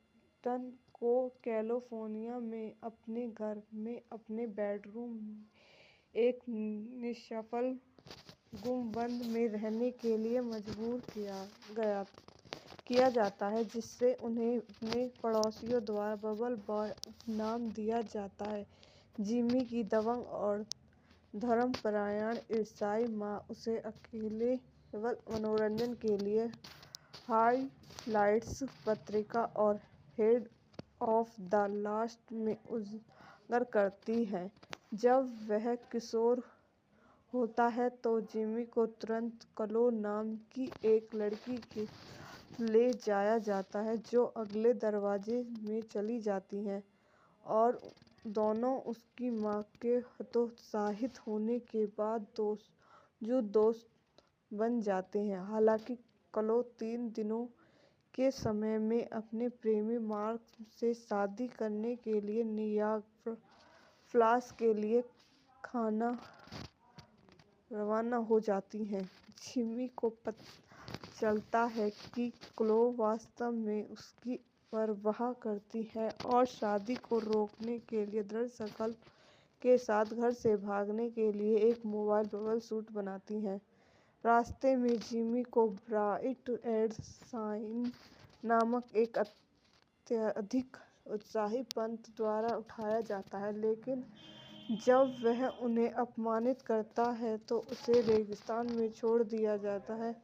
Speaker 3: को कैलिफोर्निया में अपने घर में अपने बेडरूम में एक निष्फल गुंबद में रहने के लिए मजबूर किया जाता है, जिससे उन्हें अपने पड़ोसियों द्वारा बबल बॉय उपनाम दिया जाता है। जिमी की दबंग और धर्मपरायण ईसाई माँ उसे केवल मनोरंजन के लिए हाइलाइट्स पत्रिका और हेड ऑफ द लास्ट में उजागर करती है। जब वह किशोर होता है तो जिमी को तुरंत क्लो नाम की एक लड़की के साथ ले जाया जाता है, जो अगले दरवाजे में चली जाती है, और दोनों उसकी माँ के हतोत्साहित होने के बाद दोस्त बन जाते हैं। हालांकि क्लो 3 दिनों के समय में अपने प्रेमी मार्क से शादी करने के लिए नियाग्रा फॉल्स के लिए रवाना हो जाती है। जिमी को पता चलता है कि क्लो वास्तव में उसकी परवाह करती है और शादी को रोकने के लिए दृढ़ संकल्प के साथ घर से भागने के लिए एक मोबाइल बबल सूट बनाती है। रास्ते में जिमी को ब्राइट एड साइन नामक एक अत्यधिक उत्साही पंत द्वारा उठाया जाता है, लेकिन जब वह उन्हें अपमानित करता है तो उसे रेगिस्तान में छोड़ दिया जाता है।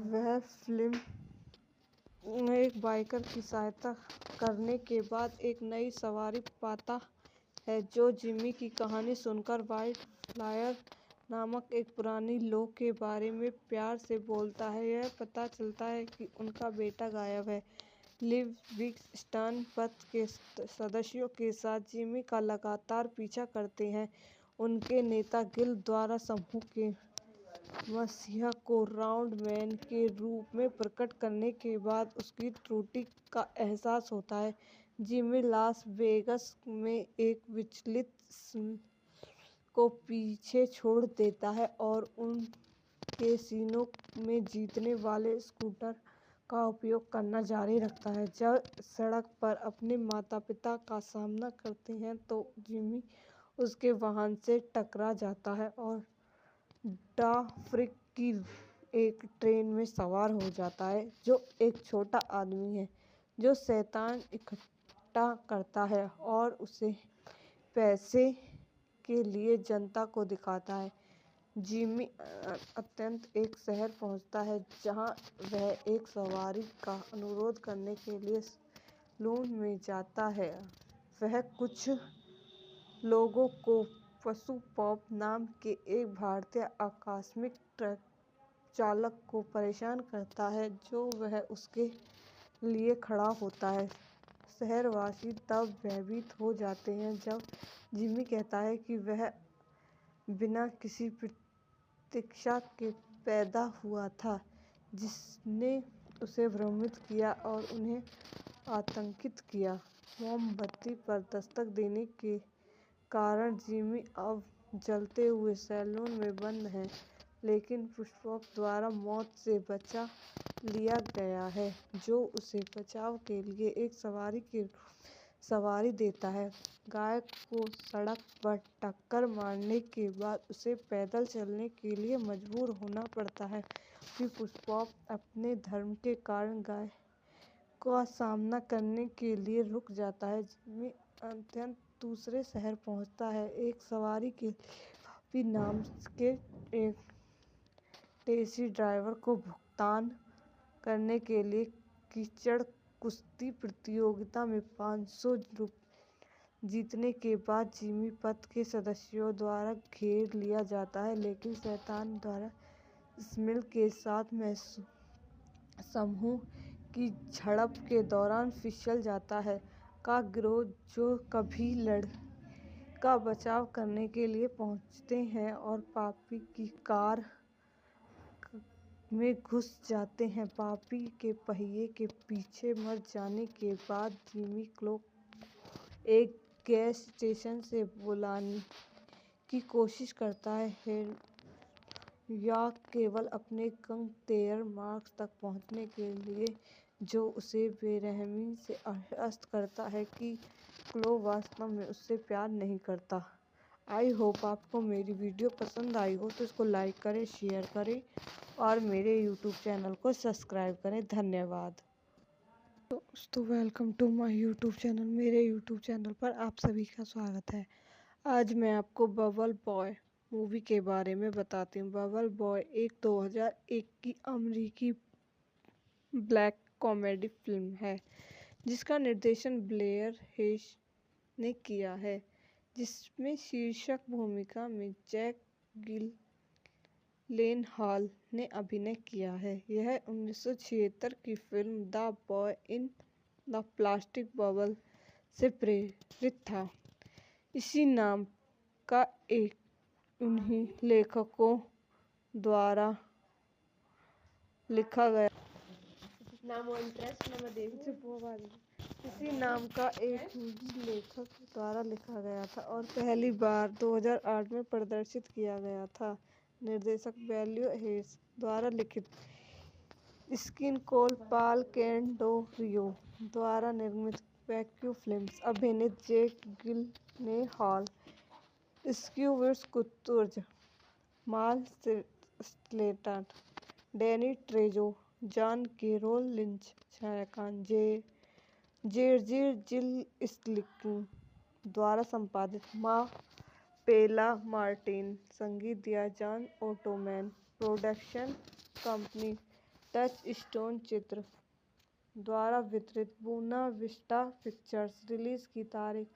Speaker 3: वह फिल्म में एक बाइकर की सहायता करने के बाद एक नई सवारी पाता है जो जिमी की कहानी सुनकर वाइट फ्लायर नामक एक पुरानी लोग के बारे में प्यार से बोलता है। यह पता चलता है कि उनका बेटा गायब है। लिविंगस्टन पथ के सदस्यों के साथ जिमी का लगातार पीछा करते हैं। उनके नेता गिल द्वारा समूह के मसीहा को राउंड मैन के रूप में प्रकट करने के बाद उसकी त्रुटि का एहसास होता है। जिमी लास वेगस में एक विचलित को पीछे छोड़ देता है और उन कैसीनो में जीतने वाले स्कूटर का उपयोग करना जारी रखता है। जब सड़क पर अपने माता पिता का सामना करते हैं तो जिमी उसके वाहन से टकरा जाता है और डाफ्रिक की एक ट्रेन में सवार हो जाता है, जो एक छोटा आदमी है जो शैतान इकट्ठा करता है और उसे पैसे के लिए जनता को दिखाता है। जिमी अत्यंत एक शहर पहुंचता है जहां वह एक सवारी का अनुरोध करने के लिए सैलून में जाता है। वह कुछ लोगों को पशु पॉप नाम के एक भारतीय आकस्मिक ट्रक चालक को परेशान करता है जो वह उसके लिए खड़ा होता है। शहरवासी तब भयभीत हो जाते हैं जब जिमी कहता है कि वह बिना किसी प्रतीक्षा के पैदा हुआ था, जिसने उसे भ्रमित किया और उन्हें आतंकित किया। मोमबत्ती पर दस्तक देने के कारण जिमी अब जलते हुए सैलून में बंद है, लेकिन पुष्पक द्वारा मौत से बचा लिया गया है, जो उसे बचाव के लिए एक सवारी के सवारी देता है। गायक को सड़क पर टक्कर मारने के बाद उसे पैदल चलने के लिए मजबूर होना पड़ता है कि पुष्पक अपने धर्म के कारण गायक का सामना करने के लिए रुक जाता है। जिमी अत्यंत दूसरे शहर पहुंचता है, एक सवारी के बॉबी नाम के एक टैक्सी ड्राइवर को भुगतान करने के लिए कीचड़ कुश्ती प्रतियोगिता में 500 रुपये जीतने के बाद जिमी पथ के सदस्यों द्वारा घेर लिया जाता है, लेकिन शैतान द्वारा स्मिल के साथ समूह की झड़प के दौरान फिसल जाता है। का गिरोह जो कभी का बचाव करने के लिए पहुंचते हैं और पापी की कार में घुस जाते हैं। पापी के पहिए के पीछे मर जाने के बाद जिमी क्लो एक गैस स्टेशन से बुलाने की कोशिश करता है या केवल अपने गंतव्य मार्ग तक पहुंचने के लिए, जो उसे बेरहमी से आश्वस्त करता है कि क्लो वास्तव में उससे प्यार नहीं करता। आई होप आपको मेरी वीडियो पसंद आई हो तो इसको लाइक करें, शेयर करें और मेरे यूट्यूब चैनल को सब्सक्राइब करें। धन्यवाद दोस्तों, welcome to my YouTube channel. मेरे यूट्यूब चैनल पर आप सभी का स्वागत है। आज मैं आपको बबल बॉय मूवी के बारे में बताती हूँ। बबल बॉय एक 2001 की अमेरिकी ब्लैक कॉमेडी फिल्म है जिसका निर्देशन ब्लेयर हेस ने किया है, जिसमें शीर्षक भूमिका में जैक जिलेनहॉल ने अभिनय किया है। यह 1976 की film the boy in the plastic bubble से प्रेरित था। इसी नाम का एक उन्हीं लेखकों द्वारा लिखा गया इसी नाम का एक लेखक द्वारा लिखा गया था और पहली बार 2008 में प्रदर्शित किया गया था। निर्देशक ब्लेयर हेस द्वारा लिखित स्किन कोल पाल कैंडो रियो द्वारा निर्मित वैक्यू फिल्म्स। अभिनीत जैक गिलनेहॉल, स्क्यूविट्स Kurtz, Marley Shelton, Danny Trejo, John Carroll Lynch, छायाकान जेर्जी जिल स्लिकिंग द्वारा संपादित। माँ पेला मार्टिन संगीत दिया। John Ottman production company Touchstone चित्र द्वारा वितरित। बुना विस्टा पिक्चर्स। रिलीज की तारीख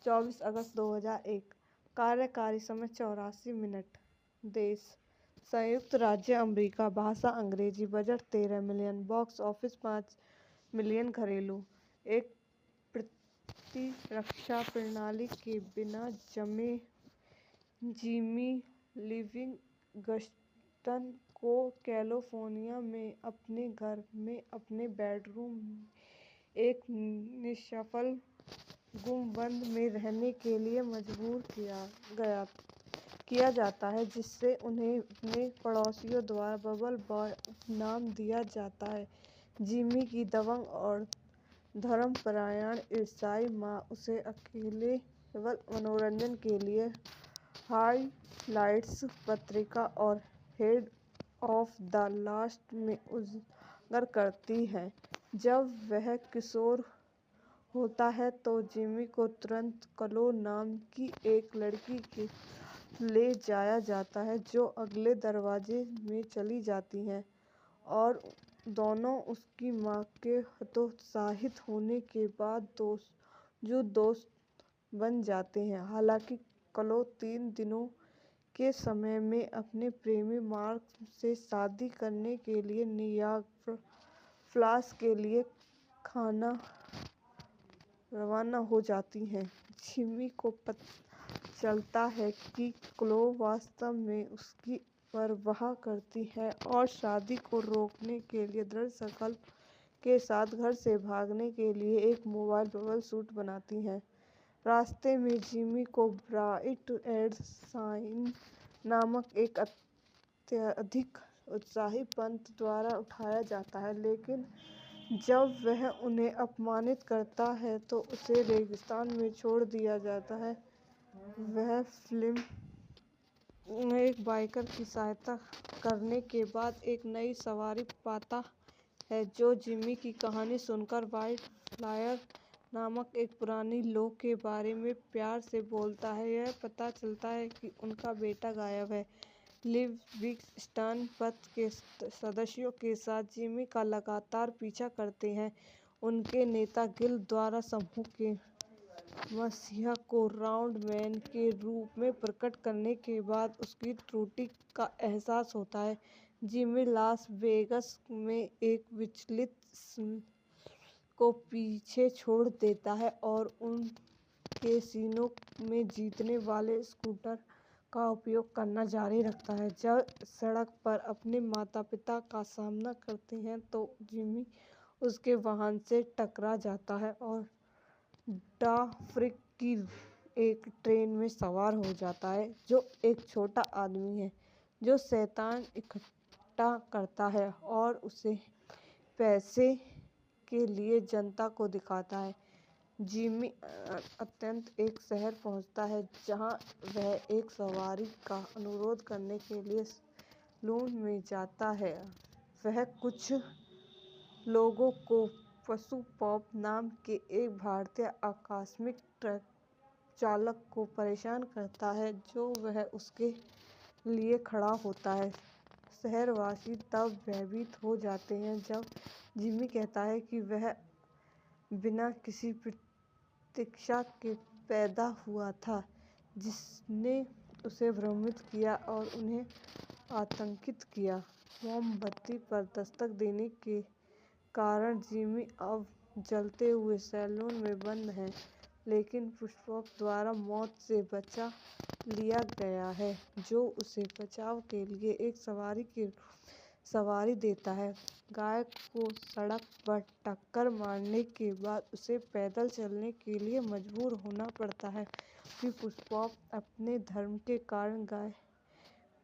Speaker 3: 24 अगस्त 2001। कार्यकारी समय 84 मिनट। देश संयुक्त राज्य अमेरिका। भाषा अंग्रेजी। Budget 13 million. Box office 5 million. घरेलू एक प्रतिरक्षा प्रणाली के बिना जन्मे जिमी लिविंगस्टन को कैलिफोर्निया में अपने घर में अपने बेडरूम में एक निष्फल गुंबद में रहने के लिए मजबूर किया जाता है, जिससे उन्हें अपने पड़ोसियों द्वारा बबल बॉय उपनाम दिया जाता है। जिमी की दबंग और धर्मपरायण ईसाई माँ उसे केवल मनोरंजन के लिए हाइलाइट्स पत्रिका और हेड ऑफ द लास्ट में उजागर करती है। जब वह किशोर होता है तो जिमी को तुरंत क्लो नाम की एक लड़की के ले जाया जाता है, जो अगले दरवाजे में चली जाती है और दोनों उसकी माँ के हतोत्साहित होने के बाद दोस्त बन जाते हैं। हालांकि क्लो 3 दिनों के समय में अपने प्रेमी मार्क से शादी करने के लिए नियाग्रा फॉल्स के लिए रवाना हो जाती है, जिमी को पता चलता है कि क्लो वास्तव में उसकी परवाह करती है और शादी को रोकने के लिए दृढ़ संकल्प के साथ घर से भागने के लिए एक मोबाइल बबल सूट बनाती है। रास्ते में जिमी को ब्राइट एंड शाइन नामक एक अत्यधिक उत्साही पंथ द्वारा उठाया जाता है, लेकिन जब वह उन्हें अपमानित करता है तो उसे रेगिस्तान में छोड़ दिया जाता है। वह फिल्म में एक बाइकर की सहायता करने के बाद एक नई सवारी पाता है, जो जिमी की कहानी सुनकर व्हाइट फ्लायर नामक एक पुरानी लौ के बारे में प्यार से बोलता है। यह पता चलता है कि उनका बेटा गायब है। लिविंगस्टन पंथ के सदस्यों के साथ जिमी का लगातार पीछा करते हैं। उनके नेता गिल द्वारा समूह के मसीहा को राउंड मैन के रूप में प्रकट करने के बाद उसकी त्रुटि का एहसास होता है। जिमी लास वेगास में एक विचलित को पीछे छोड़ देता है और उन कैसीनो में जीतने वाले स्कूटर का उपयोग करना जारी रखता है। जब सड़क पर अपने माता-पिता का सामना करते हैं तो जिमी उसके वाहन से टकरा जाता है और डाफरिक की एक ट्रेन में सवार हो जाता है, जो एक छोटा आदमी है जो शैतान इकट्ठा करता है और उसे पैसे के लिए जनता को दिखाता है। जिमी अत्यंत एक शहर पहुंचता है जहां वह एक सवारी का अनुरोध करने के लिए सैलून में जाता है। वह कुछ लोगों को पशु पॉप नाम के एक भारतीय आकस्मिक ट्रक चालक को परेशान करता है, जो वह उसके लिए खड़ा होता है। शहरवासी तब भयभीत हो जाते हैं जब जिमी कहता है कि वह बिना किसी प्रतीक्षा के पैदा हुआ था, जिसने उसे भ्रमित किया और उन्हें आतंकित किया। मोमबत्ती पर दस्तक देने के कारण जिमी अब जलते हुए सैलून में बंद है, लेकिन पुष्पक द्वारा मौत से बचा लिया गया है, जो उसे बचाव के लिए एक सवारी की सवारी देता है। गायक को सड़क पर टक्कर मारने के बाद उसे पैदल चलने के लिए मजबूर होना पड़ता है, क्योंकि पुष्पक अपने धर्म के कारण गायक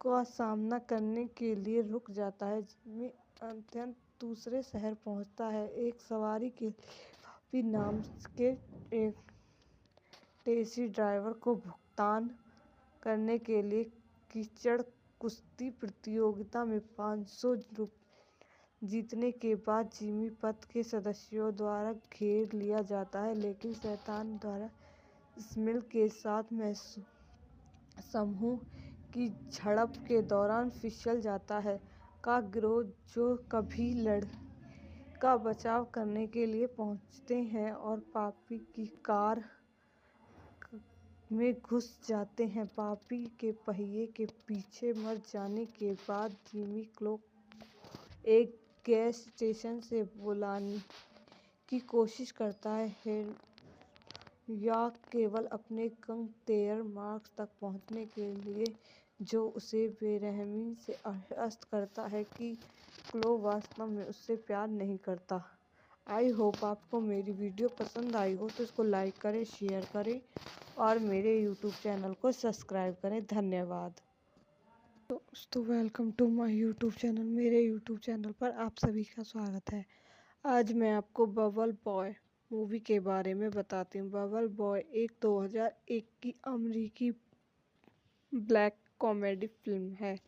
Speaker 3: का सामना करने के लिए रुक जाता है। जिमी अत्यंत दूसरे शहर पहुंचता है। एक सवारी के भी नाम के एक टैक्सी ड्राइवर को भुगतान करने के लिए कीचड़ कुश्ती प्रतियोगिता में 500 रुपये जीतने के बाद जिमी पथ के सदस्यों द्वारा घेर लिया जाता है, लेकिन शैतान द्वारा स्मिल के साथ समूह की झड़प के दौरान फिसल जाता है। का गिरोह जो कभी का बचाव करने के लिए पहुंचते हैं और पापी की कार में घुस जाते हैं। पापी के पहिए के पीछे मर जाने के बाद जिमी क्लोक एक गैस स्टेशन से बुलाने की कोशिश करता है या केवल अपने गंतव्य मार्ग तक पहुंचने के लिए, जो उसे बेरहमी से आश्वस्त करता है कि क्लो वास्तव में उससे प्यार नहीं करता। आई होप आपको मेरी वीडियो पसंद आई हो तो इसको लाइक करें, शेयर करें और मेरे यूट्यूब चैनल को सब्सक्राइब करें। धन्यवाद दोस्तों, welcome to my YouTube channel. मेरे यूट्यूब चैनल पर आप सभी का स्वागत है। आज मैं आपको बबल बॉय मूवी के बारे में बताती हूँ। बबल बॉय एक 2001 की अमेरिकी ब्लैक कॉमेडी फिल्म है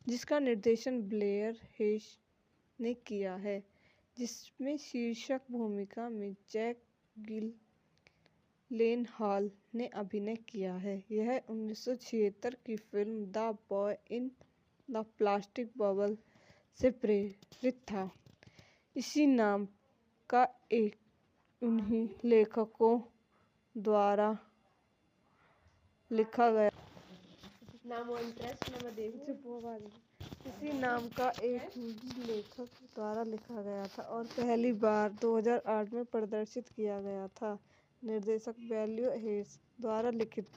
Speaker 3: जिसका निर्देशन ब्लेयर हेस ने किया है, जिसमें शीर्षक भूमिका में जैक गिलेनहॉल ने अभिनय किया है। यह 1976 की film the boy in the plastic bubble से प्रेरित था। इसी नाम का एक उन्हीं लेखकों द्वारा लिखा गया इसी नाम का एक हिंदी लेखक द्वारा लिखा गया था और पहली बार 2008 में प्रदर्शित किया गया था। निर्देशक ब्लेयर हेस द्वारा लिखित,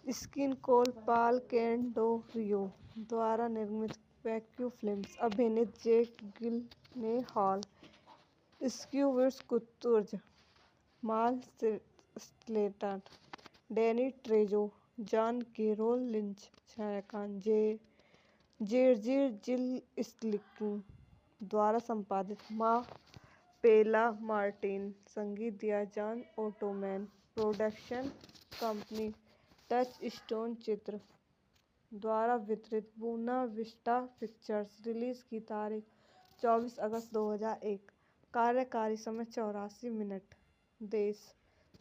Speaker 3: स्क्रीन कोल पॉल कैंडेरोरियो द्वारा निर्मित वैक्यू फिल्म्स। अभिनीत जैक गिलेनहॉल, स्क्विड Kurtz, Marley Shelton, Danny Trejo, John Carroll Lynch. छायांकन जेर्जी जिलस्की द्वारा संपादित, मा पेला मार्टिन। संगीत दिया John Ottman. Production company touchstone चित्र द्वारा वितरित, बुना विस्टा पिक्चर्स। रिलीज की तारीख 24 अगस्त 2001। कार्यकारी समय 84 मिनट। देश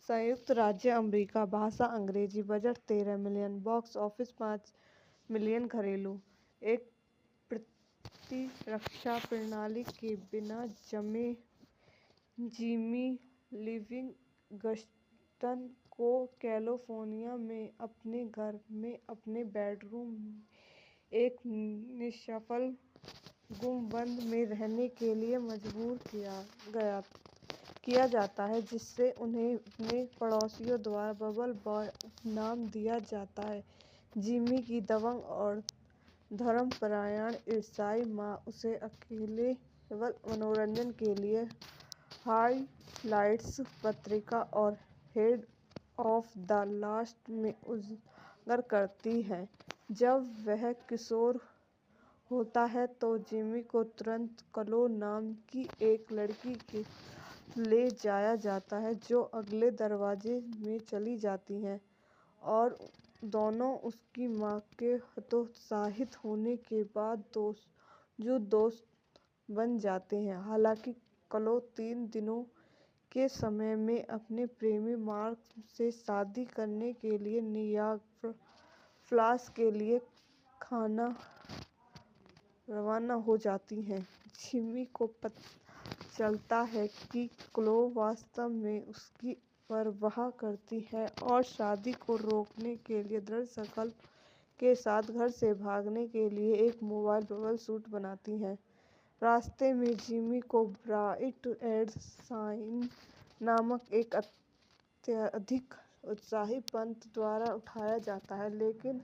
Speaker 3: संयुक्त राज्य अमेरिका। भाषा अंग्रेजी। Budget 13 million. Box office 5 million. घरेलू। एक प्रतिरक्षा प्रणाली के बिना जन्मे जिमी लिविंगस्टन को कैलिफोर्निया में अपने घर में अपने बेडरूम में एक निष्फल गुंबद में रहने के लिए मजबूर किया जाता है, जिससे उन्हें अपने पड़ोसियों द्वारा बबल बॉय उपनाम दिया जाता है। जिमी की दबंग और धर्मपरायण ईसाई माँ उसे केवल मनोरंजन के लिए हाइलाइट्स पत्रिका और हेड ऑफ द लास्ट में उजागर करती है। जब वह किशोर होता है तो जिमी को तुरंत क्लो नाम की एक लड़की के ले जाया जाता है, जो अगले दरवाजे में चली जाती है और दोनों उसकी माँ के हतोत्साहित होने के बाद दोस्त बन जाते हैं। हालांकि क्लो 3 दिनों के समय में अपने प्रेमी मार्क से शादी करने के लिए नियाग्रा फॉल्स के लिए रवाना हो जाती है। जिमी को पता चलता है कि क्लो वास्तव में उसकी परवाह करती है और शादी को रोकने के लिए दृढ़ संकल्प के साथ घर से भागने के लिए एक मोबाइल बबल सूट बनाती है। रास्ते में जिमी को ब्राइट एंड शाइन नामक एक अत्यधिक उत्साही पंथ द्वारा उठाया जाता है, लेकिन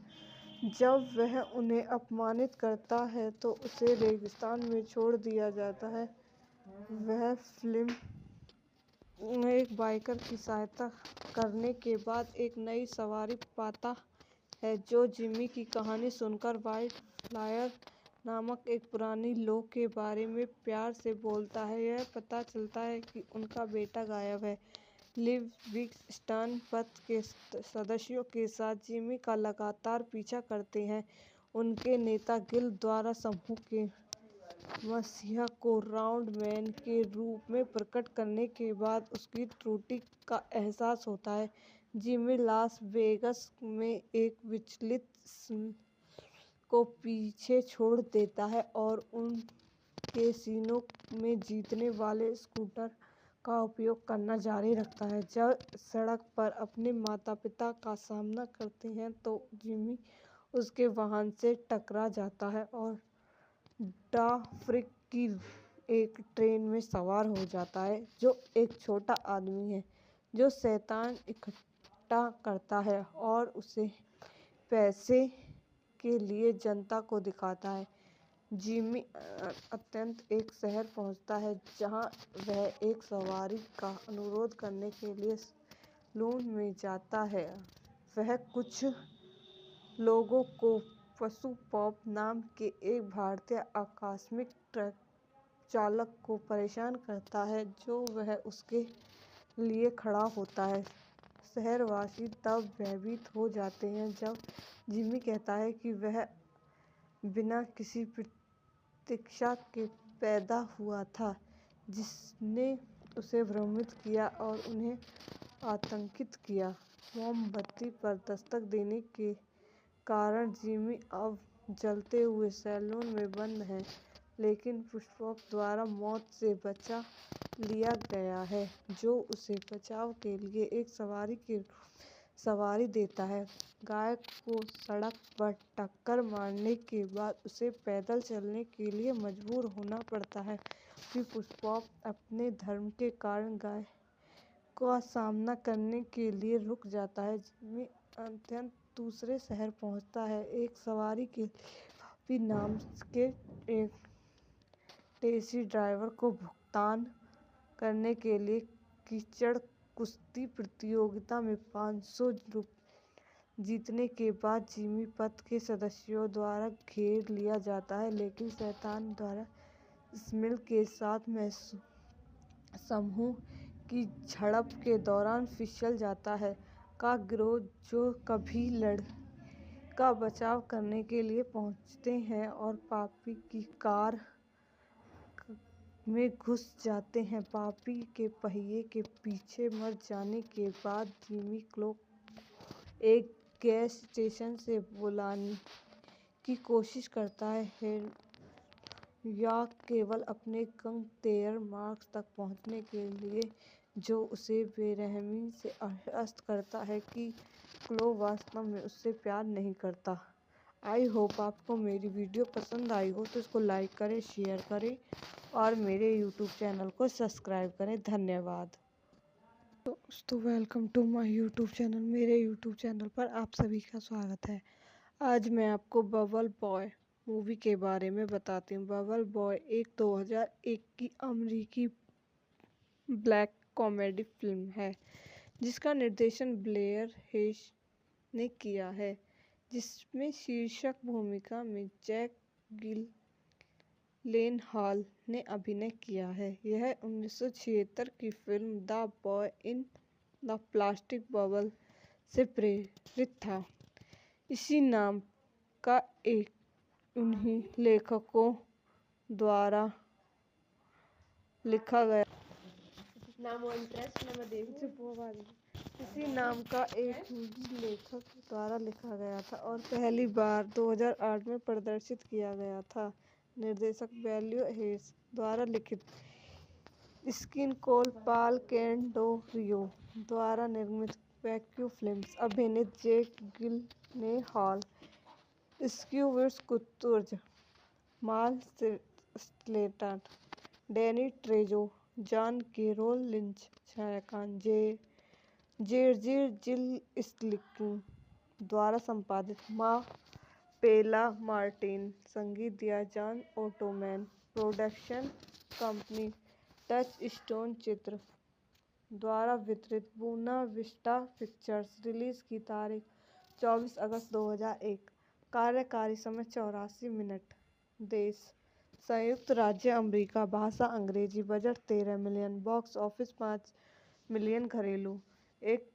Speaker 3: जब वह उन्हें अपमानित करता है तो उसे रेगिस्तान में छोड़ दिया जाता है। वह फिल्म एक बाइकर की सहायता करने के बाद एक नई सवारी पाता है, जो जिमी की कहानी सुनकर व्हाइट फ्लायर नामक एक पुरानी लोक के बारे में प्यार से बोलता है। यह पता चलता है कि उनका बेटा गायब है। लिविंगस्टन पथ के सदस्यों के साथ जिमी का लगातार पीछा करते हैं। उनके नेता गिल द्वारा समूह के मसीहा को राउंड मैन के रूप में प्रकट करने के बाद उसकी त्रुटि का एहसास होता है। जिमी लास वेगास में एक विचलित को पीछे छोड़ देता है और उन कैसीनो में जीतने वाले स्कूटर का उपयोग करना जारी रखता है। जब सड़क पर अपने माता पिता का सामना करते हैं तो जिमी उसके वाहन से टकरा जाता है और डाफ्रिक की एक ट्रेन में सवार हो जाता है, जो एक छोटा आदमी है जो शैतान इकट्ठा करता है और उसे पैसे के लिए जनता को दिखाता है। जिमी अत्यंत एक शहर पहुंचता है जहां वह एक सवारी का अनुरोध करने के लिए सैलून में जाता है। वह कुछ लोगों को पशु पॉप नाम के एक भारतीय आकस्मिक ट्रक चालक को परेशान करता है, जो वह उसके लिए खड़ा होता है। शहरवासी तब भयभीत हो जाते हैं जब जिमी कहता है कि वह बिना किसी प्रतीक्षा के पैदा हुआ था, जिसने उसे भ्रमित किया और उन्हें आतंकित किया। मोमबत्ती पर दस्तक देने के कारण जिमी अब जलते हुए सैलून में बंद है, लेकिन पुष्पक द्वारा मौत से बचा लिया गया है, जो उसे बचाव के लिए एक सवारी के सवारी देता है। गायक को सड़क पर टक्कर मारने के बाद उसे पैदल चलने के लिए मजबूर होना पड़ता है, फिर पुष्पक अपने धर्म के कारण गायक का सामना करने के लिए रुक जाता है। जिमी अत्यंत दूसरे शहर पहुंचता है, एक सवारी के बॉबी नाम के एक टैक्सी ड्राइवर को भुगतान करने के लिए कीचड़ कुश्ती प्रतियोगिता में 500 रुपये जीतने के बाद जिमी पथ के सदस्यों द्वारा घेर लिया जाता है, लेकिन शैतान द्वारा स्मिल के साथ समूह की झड़प के दौरान फिसल जाता है। का गिरोह जो कभी का बचाव करने के लिए पहुंचते हैं और पापी की कार में घुस जाते हैं। पापी के पहिए के पीछे मर जाने के बाद जिमी को एक गैस स्टेशन से बुलाने की कोशिश करता है, या केवल अपने गंतव्य मार्ग तक पहुंचने के लिए, जो उसे बेरहमी से आश्वस्त करता है कि क्लो वास्तव में उससे प्यार नहीं करता। आई होप आपको मेरी वीडियो पसंद आई हो तो इसको लाइक करें, शेयर करें और मेरे यूट्यूब चैनल को सब्सक्राइब करें। धन्यवाद दोस्तों, welcome to my YouTube channel. मेरे यूट्यूब चैनल पर आप सभी का स्वागत है। आज मैं आपको बबल बॉय मूवी के बारे में बताती हूँ। बबल बॉय एक 2001 की अमेरिकी ब्लैक कॉमेडी फिल्म है जिसका निर्देशन ब्लेयर हेस ने किया है, जिसमें शीर्षक भूमिका में जैक जिलेनहॉल ने अभिनय किया है। यह 1976 की film the boy in the plastic bubble से प्रेरित था। इसी नाम का एक उन्हीं लेखकों द्वारा लिखा गया इसी नाम का एक हिंदी लेखक द्वारा लिखा गया था और पहली बार 2008 में प्रदर्शित किया गया था। निर्देशक ब्लेयर हेस द्वारा लिखित, स्क्रीन कोल पॉल कैंडेरोरियो द्वारा निर्मित, वैक्यू फिल्म्स, अभिनीत जैक जिलेनहॉल, स्क्विड्स Kurtz, Marley Shelton, Danny Trejo, John Carroll Lynch, छायांकन जेर्जी जिलस्किन द्वारा संपादित, मा पेला मार्टिन, संगीत दिया John Ottman, production company touchstone चित्र द्वारा वितरित, बुना विस्टा पिक्चर्स, रिलीज की तारीख 24 अगस्त 2001, कार्यकारी समय 84 मिनट। देश संयुक्त राज्य अमेरिका, भाषा अंग्रेजी, budget 13 million, box office 5 million, घरेलू। एक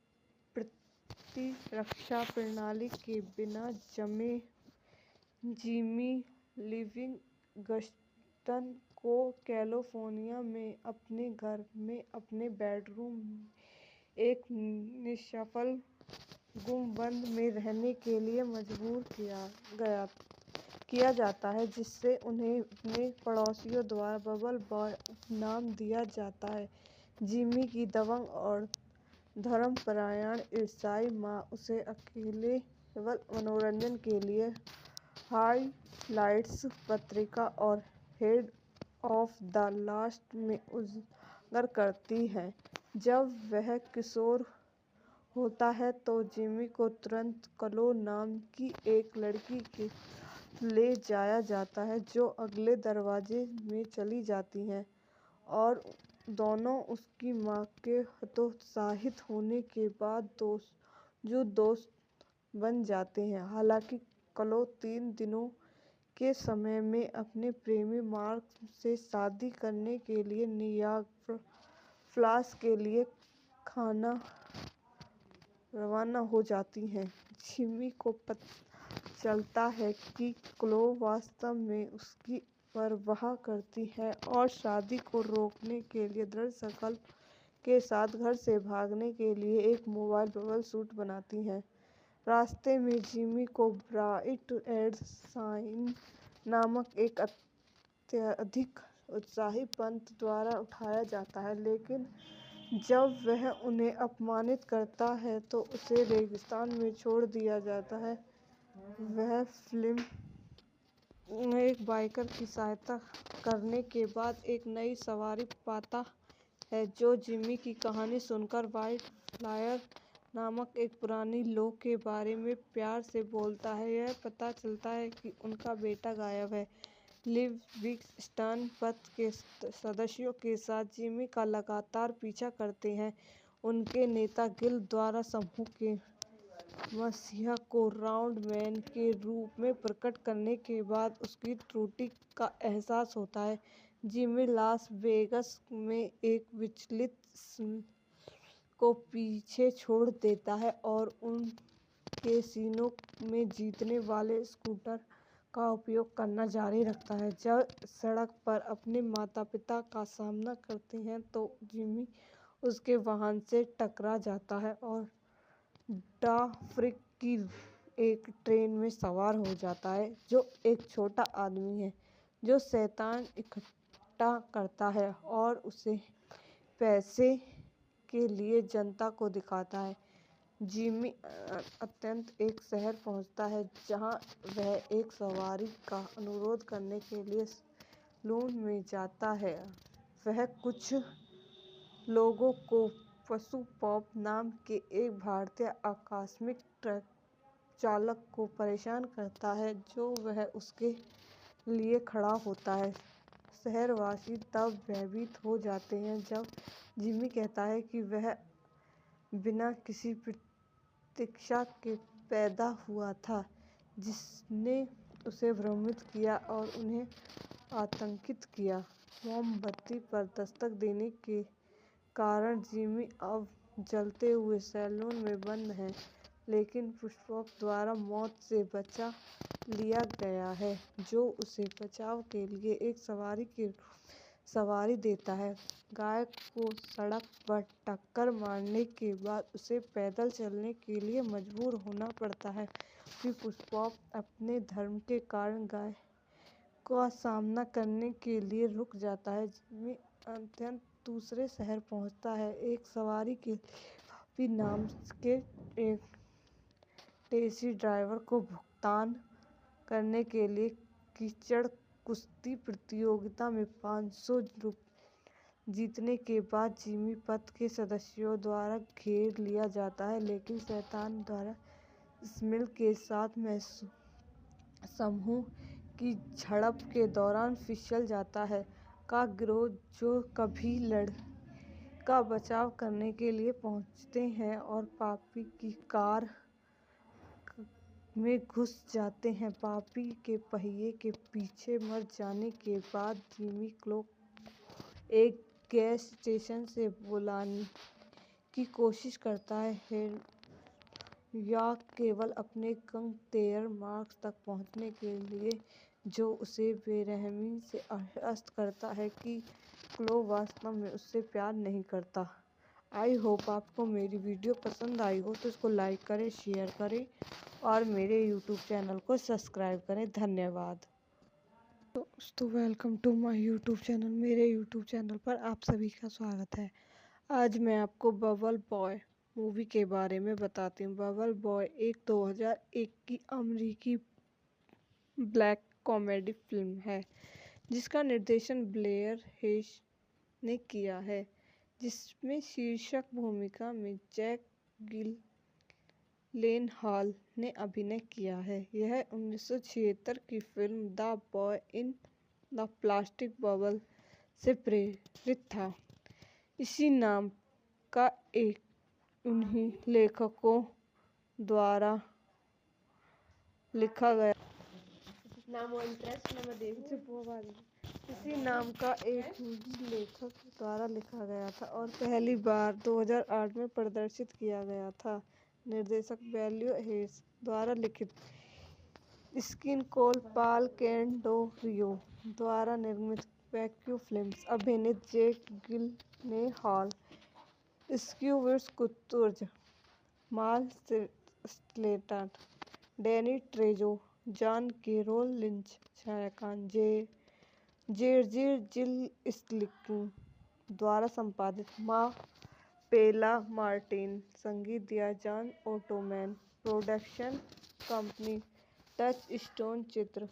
Speaker 3: प्रतिरक्षा प्रणाली के बिना जमे जिमी लिविंगस्टन को कैलिफोर्निया में अपने घर में अपने बेडरूम में एक निष्फल गुंबद में रहने के लिए मजबूर किया जाता है, जिससे उन्हें अपने पड़ोसियों द्वारा बबल बॉय उपनाम दिया जाता है। जिमी की दबंग और धर्मपरायण ईसाई माँ उसे केवल मनोरंजन के लिए हाइलाइट्स पत्रिका और हेड ऑफ द लास्ट में उजागर करती है। जब वह किशोर होता है तो जिमी को तुरंत क्लो नाम की एक लड़की के ले जाया जाता है, जो अगले दरवाजे में चली जाती है और दोनों उसकी माँ के हतोत्साहित होने के बाद दोस्त बन जाते हैं। हालांकि क्लो 3 दिनों के समय में अपने प्रेमी मार्क से शादी करने के लिए नियाग्रा फॉल्स के लिए रवाना हो जाती है। जिमी को पता चलता है कि क्लो वास्तव में उसकी परवाह करती है और शादी को रोकने के लिए दृढ़ संकल्प के साथ घर से भागने के लिए एक मोबाइल बबल सूट बनाती है। रास्ते में जिमी को ब्राइट एंड शाइन नामक एक अत्यधिक उत्साही पंथ द्वारा उठाया जाता है, लेकिन जब वह उन्हें अपमानित करता है तो उसे रेगिस्तान में छोड़ दिया जाता है। वह फिल्म में एक बाइकर की सहायता करने के बाद एक नई सवारी पाता है, जो जिमी की कहानी सुनकर व्हाइट फ्लायर नामक एक पुरानी लौ के बारे में प्यार से बोलता है। यह पता चलता है कि उनका बेटा गायब है। लिविंगस्टन पंथ के सदस्यों के साथ जिमी का लगातार पीछा करते हैं। उनके नेता गिल द्वारा समूह के मसीहा को राउंड मैन के रूप में प्रकट करने के बाद उसकी त्रुटि का एहसास होता है। जिमी लास वेगास में एक विचलित स्मिथ को पीछे छोड़ देता है और उन कैसीनो में जीतने वाले स्कूटर का उपयोग करना जारी रखता है। जब सड़क पर अपने माता-पिता का सामना करते हैं तो जिमी उसके वाहन से टकरा जाता है और डाफरिक की एक ट्रेन में सवार हो जाता है, जो एक छोटा आदमी है जो शैतान इकट्ठा करता है और उसे पैसे के लिए जनता को दिखाता है। जिमी अत्यंत एक शहर पहुंचता है जहां वह एक सवारी का अनुरोध करने के लिए सैलून में जाता है। वह कुछ लोगों को पशु पॉप नाम के एक भारतीय आकस्मिक ट्रक चालक को परेशान करता है, जो वह उसके लिए खड़ा होता है। शहरवासी तब भयभीत हो जाते हैं जब जिमी कहता है कि वह बिना किसी प्रतीक्षा के पैदा हुआ था, जिसने उसे भ्रमित किया और उन्हें आतंकित किया। मोमबत्ती पर दस्तक देने के कारण जिमी अब जलते हुए सैलून में बंद है, लेकिन पुष्पक द्वारा मौत से बचा लिया गया है, जो उसे बचाव के लिए एक सवारी के रूप में सवारी देता है। गाय को सड़क पर टक्कर मारने के बाद उसे पैदल चलने के लिए मजबूर होना पड़ता है, क्योंकि पुष्पक अपने धर्म के कारण गाय का सामना करने के लिए रुक जाता है। जिमी अंततः दूसरे शहर पहुंचता है, एक सवारी के लिए बॉबी नाम के एक टैक्सी ड्राइवर को भुगतान करने के लिए। कीचड़ कुश्ती प्रतियोगिता में $500 जीतने के बाद जिमी पंथ के सदस्यों द्वारा घेर लिया जाता है, लेकिन शैतान द्वारा स्मिथ के साथ समूह की झड़प के दौरान फिसल जाता है। का गिरोह, जो कभी का बचाव करने के लिए पहुंचते हैं और पापी की कार में घुस जाते हैं। पापी के पहिए के पीछे मर जाने के बाद जिमी क्लो एक गैस स्टेशन से बुलाने की कोशिश करता है। हेड या केवल अपने गंतव्य मार्ग तक पहुंचने के लिए, जो उसे बेरहमी से आश्वस्त करता है कि क्लो वास्तव में उससे प्यार नहीं करता। आई होप आपको मेरी वीडियो पसंद आई हो तो इसको लाइक करें, शेयर करें और मेरे यूट्यूब चैनल को सब्सक्राइब करें। धन्यवाद। दोस्तों, welcome to my YouTube channel. मेरे यूट्यूब चैनल पर आप सभी का स्वागत है। आज मैं आपको बबल बॉय मूवी के बारे में बताती हूँ। बबल बॉय एक 2001 की अमेरिकी ब्लैक कॉमेडी फिल्म है जिसका निर्देशन ब्लेयर हेश ने किया है, जिसमें शीर्षक भूमिका में जैक गिलेनहॉल ने अभिनय किया है। यह 1976 की film the boy in the plastic bubble से प्रेरित था। इसी नाम का एक उन्हीं लेखकों द्वारा लिखा गया लिखा गया था और पहली बार 2008 में प्रदर्शित किया गया था। निर्देशक ब्लेयर हेश द्वारा लिखित, स्क्रीन कोल पॉल कैंडेरोरियो द्वारा निर्मित वैक्यू फिल्म्स, अभिनीत जैक गिलेनहॉल, स्क्विड Kurtz, Marley Shelton, Danny Trejo, John Carroll Lynch, छायांकन जेर्जी जिलस्की द्वारा संपादित, मा पेला मार्टिन, संगीत दिया John Ottman, production company touchstone चित्र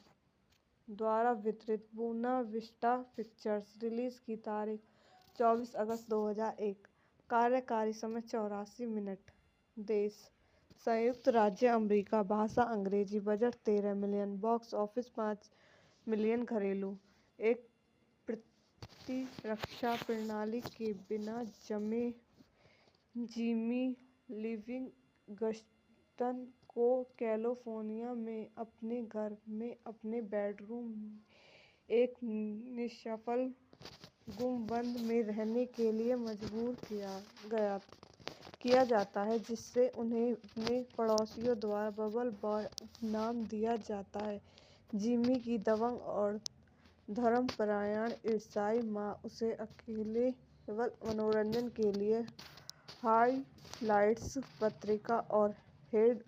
Speaker 3: द्वारा वितरित, बुना विस्टा पिक्चर्स। रिलीज की तारीख 24 अगस्त 2001। कार्यकारी समय 84 मिनट। देश संयुक्त राज्य अमेरिका, भाषा अंग्रेजी, budget 13 million, box office 5 million. घरेलू, एक प्रतिरक्षा प्रणाली के बिना जन्मे जिमी लिविंगस्टन को कैलिफोर्निया में अपने घर में अपने बेडरूम में एक निष्फल गुंबद में रहने के लिए मजबूर किया जाता है, जिससे उन्हें अपने पड़ोसियों द्वारा बबल बॉय उपनाम दिया जाता है। जिमी की दबंग और धर्मपरायण ईसाई माँ उसे केवल मनोरंजन के लिए हाइलाइट्स पत्रिका और हेड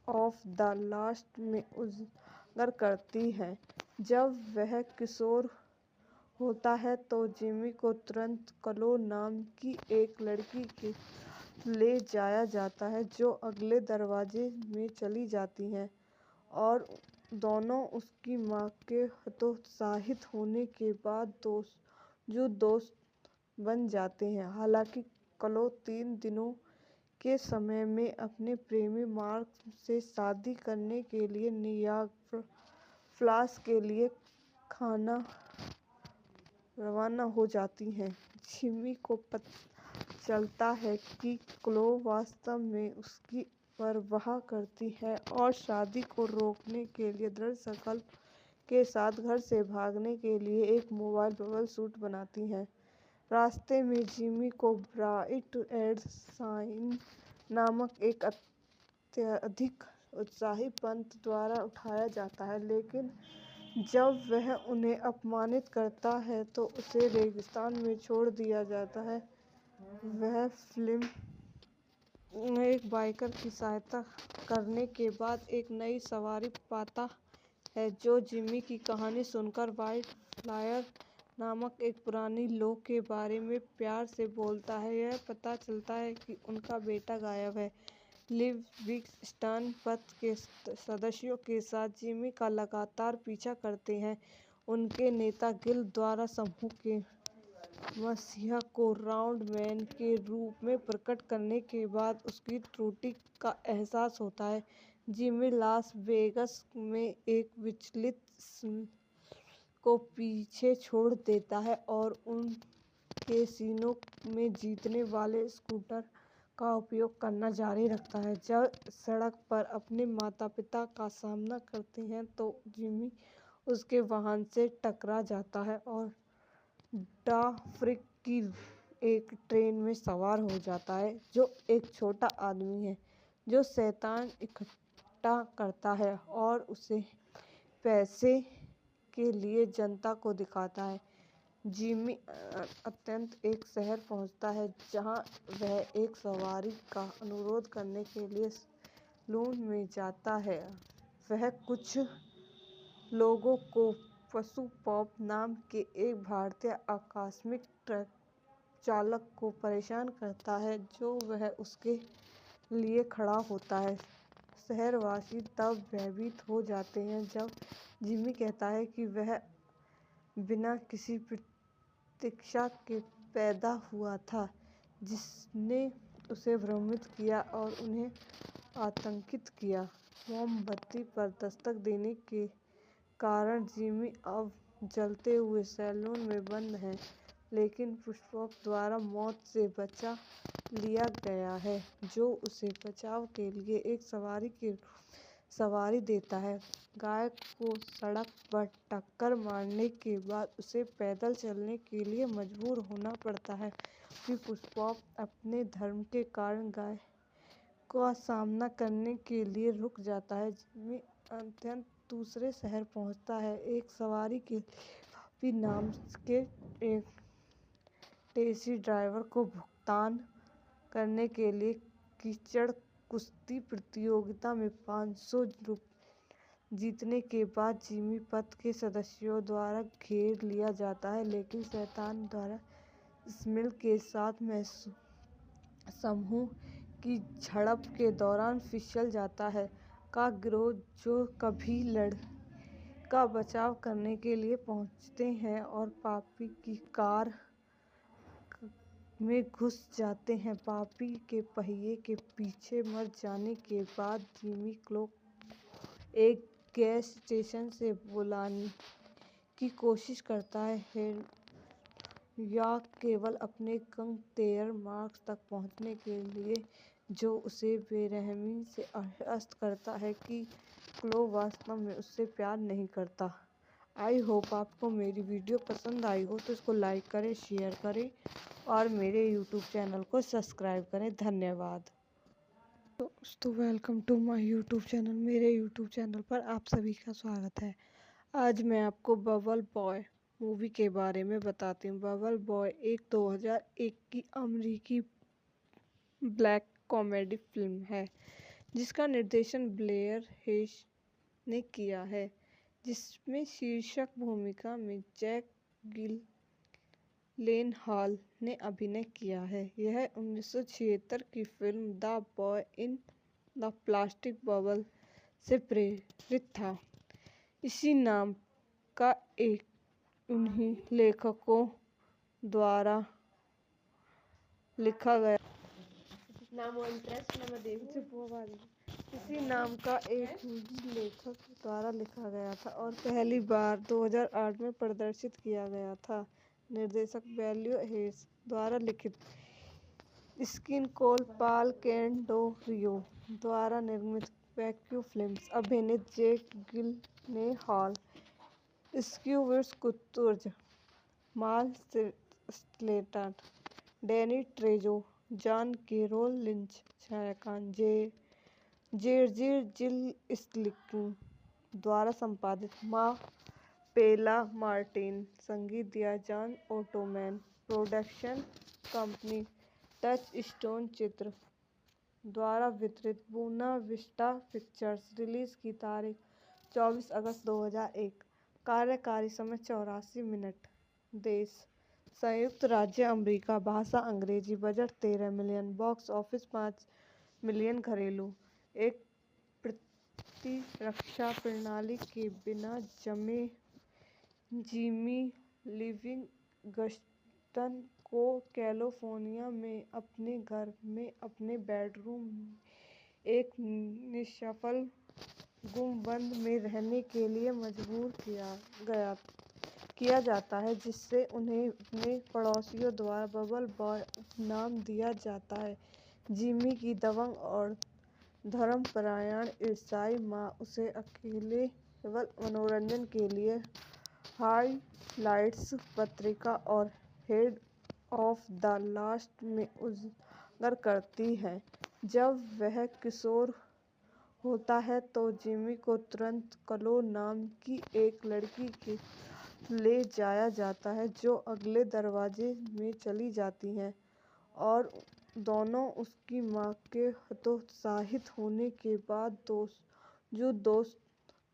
Speaker 3: ऑफ द लास्ट में उजागर करती है। जब वह किशोर होता है तो जिमी को तुरंत क्लो नाम की एक लड़की के ले जाया जाता है, जो अगले दरवाजे में चली जाती है और दोनों उसकी माँ के हतोत्साहित होने के बाद दोस्त बन जाते हैं। हालांकि क्लो 3 दिनों के समय में अपने प्रेमी मार्क से शादी करने के लिए नियाग्रा फॉल्स के लिए रवाना हो जाती हैं, जिमी को पता चलता है कि क्लो वास्तव में उसकी परवाह करती है और शादी को रोकने के लिए दृढ़ संकल्प के साथ घर से भागने के लिए एक मोबाइल बबल सूट बनाती है। रास्ते में जिमी को ब्राइट एंड शाइन नामक एक अत्यधिक उत्साही पंत द्वारा उठाया जाता है, लेकिन जब वह उन्हें अपमानित करता है तो उसे रेगिस्तान में छोड़ दिया जाता है। वह फिल्म में एक बाइकर की सहायता करने के बाद एक नई सवारी पाता है, जो जिमी की कहानी सुनकर व्हाइट फ्लायर नामक एक पुरानी लौ के बारे में प्यार से बोलता है। यह पता चलता है कि उनका बेटा गायब है। लिविंगस्टन पथ के सदस्यों के साथ जिमी का लगातार पीछा करते हैं। उनके नेता गिल द्वारा समूह के मसीहा को राउंड मैन के रूप में प्रकट करने के बाद उसकी त्रुटि का एहसास होता है। जिमी लास वेगास में एक विचलित को पीछे छोड़ देता है और उन कैसीनो में जीतने वाले स्कूटर का उपयोग करना जारी रखता है। जब सड़क पर अपने माता-पिता का सामना करते हैं तो जिमी उसके वाहन से टकरा जाता है और डाफ्रिक की एक ट्रेन में सवार हो जाता है, जो एक छोटा आदमी है जो शैतान इकट्ठा करता है और उसे पैसे के लिए जनता को दिखाता है। जिमी अत्यंत एक शहर पहुंचता है जहां वह एक सवारी का अनुरोध करने के लिए सैलून में जाता है। वह कुछ लोगों को पशु पॉप नाम के एक भारतीय आकस्मिक ट्रक चालक को परेशान करता है, जो वह उसके लिए खड़ा होता है। शहरवासी तब भयभीत हो जाते हैं जब जिमी कहता है कि वह बिना किसी प्रतीक्षा के पैदा हुआ था, जिसने उसे भ्रमित किया और उन्हें आतंकित किया। मोमबत्ती पर दस्तक देने के कारण जिमी अब जलते हुए सैलून में बंद है, लेकिन पुष्पक द्वारा मौत से बचा लिया गया है, जो उसे बचाव के लिए एक सवारी की सवारी देता है। गायक को सड़क पर टक्कर मारने के बाद उसे पैदल चलने के लिए मजबूर होना पड़ता है, क्योंकि पुष्पक अपने धर्म के कारण गायक का सामना करने के लिए रुक जाता है। जिमी अत्यंत दूसरे शहर पहुंचता है, एक सवारी के बॉबी नाम के एक टैक्सी ड्राइवर को भुगतान करने के लिए कीचड़ कुश्ती प्रतियोगिता में 500 रुपये जीतने के बाद जिमी पथ के सदस्यों द्वारा घेर लिया जाता है, लेकिन शैतान द्वारा स्मिल के साथ समूह की झड़प के दौरान फिसल जाता है। का गिरोह जो कभी लड़की का बचाव करने के लिए पहुंचते हैं और पापी की कार में घुस जाते हैं। पापी के पहिए के पीछे मर जाने के बाद जिमी को एक गैस स्टेशन से बुलाने की कोशिश करता है, या केवल अपने गंतव्य मार्ग तक पहुंचने के लिए, जो उसे बेरहमी से आश्वस्त करता है कि क्लो वास्तव में उससे प्यार नहीं करता। आई होप आपको मेरी वीडियो पसंद आई हो तो इसको लाइक करें, शेयर करें और मेरे यूट्यूब चैनल को सब्सक्राइब करें। धन्यवाद दोस्तों, welcome to my YouTube channel. मेरे यूट्यूब चैनल पर आप सभी का स्वागत है। आज मैं आपको बबल बॉय मूवी के बारे में बताती हूँ। बबल बॉय एक 2001 की अमेरिकी ब्लैक कॉमेडी फिल्म है, जिसका निर्देशन ब्लेयर हेस ने किया है, जिसमें शीर्षक भूमिका में जैक जिलेनहॉल ने अभिनय किया है। यह 1976 की film the boy in the plastic bubble से प्रेरित था। इसी नाम का एक उन्हीं लेखकों द्वारा लिखा गया था और पहली बार 2008 में प्रदर्शित किया गया था। निर्देशक ब्लेयर हेस द्वारा लिखित, स्क्रीन कोल पॉल कैंडेलो द्वारा निर्मित वैक्यू फिल्म्स, अभिनीत जैक जिलेनहॉल, स्क्विड्स Kurtz, Marley Shelton, Danny Trejo, John Carroll Lynch, छायांकन जेर्जी जिलस्की द्वारा संपादित, मा पेला मार्टिन, संगीत दिया John Ottman, production company touchstone चित्र द्वारा वितरित, बुना विस्टा पिक्चर्स, रिलीज की तारीख 24 अगस्त 2001, कार्यकारी समय 84 मिनट, देश संयुक्त राज्य अमेरिका, भाषा अंग्रेजी, budget 13 million, box office 5 million, घरेलू। एक प्रतिरक्षा प्रणाली के बिना जन्मे जिमी लिविंगस्टन को कैलिफोर्निया में अपने घर में अपने बेडरूम में एक निष्फल गुंबद में रहने के लिए मजबूर किया जाता है, जिससे उन्हें अपने पड़ोसियों द्वारा बबल बॉय उपनाम दिया जाता है। जिमी की दबंग और धर्मपरायण ईसाई माँ उसे अकेले केवल मनोरंजन के लिए हाइलाइट्स पत्रिका और हेड ऑफ द लास्ट में उजागर करती है। जब वह किशोर होता है तो जिमी को तुरंत क्लो नाम की एक लड़की के ले जाया जाता है जो अगले दरवाजे में चली जाती है और दोनों उसकी माँ के हतोत्साहित होने के बाद दोस्त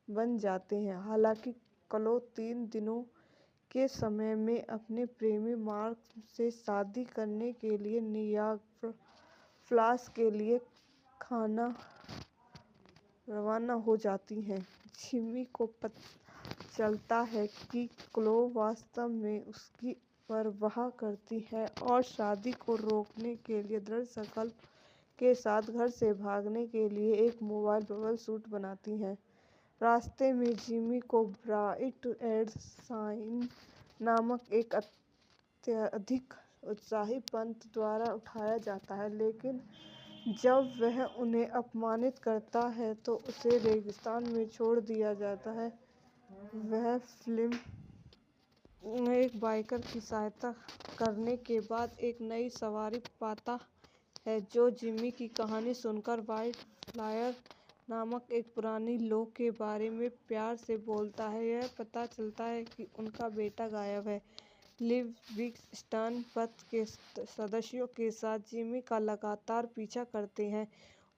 Speaker 3: बन जाते हैं। हालांकि क्लो 3 दिनों के समय में अपने प्रेमी मार्क से शादी करने के लिए नियाग्रा फॉल्स के लिए खाना रवाना हो जाती हैं। जिमी को पता चलता है कि क्लो वास्तव में उसकी परवाह करती है और शादी को रोकने के लिए दृढ़ संकल्प के साथ घर से भागने के लिए एक मोबाइल बबल सूट बनाती है। रास्ते में जिमी को ब्राइट एंड शाइन नामक एक अत्यधिक उत्साही पंथ द्वारा उठाया जाता है, लेकिन जब वह उन्हें अपमानित करता है तो उसे रेगिस्तान में छोड़ दिया जाता है। वह फिल्म में एक बाइकर की सहायता करने के बाद एक नई सवारी पाता है जो जिमी की कहानी सुनकर व्हाइट फ्लायर नामक एक पुरानी लो के बारे में प्यार से बोलता है। यह पता चलता है कि उनका बेटा गायब है। लिविंगस्टन पथ के सदस्यों के साथ जिमी का लगातार पीछा करते हैं।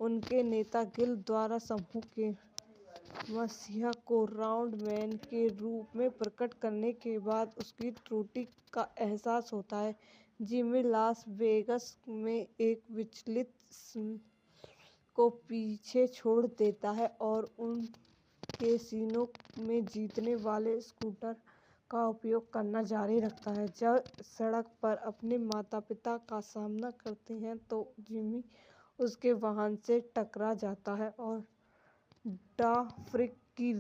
Speaker 3: उनके नेता गिल द्वारा समूह के मसीहा को राउंड मैन के रूप में प्रकट करने के बाद उसकी त्रुटि का एहसास होता है। जिमी लास वेगास में एक विचलित को पीछे छोड़ देता है और उन कैसीनो में जीतने वाले स्कूटर का उपयोग करना जारी रखता है। जब सड़क पर अपने माता-पिता का सामना करते हैं तो जिमी उसके वाहन से टकरा जाता है और डाफ्रिक की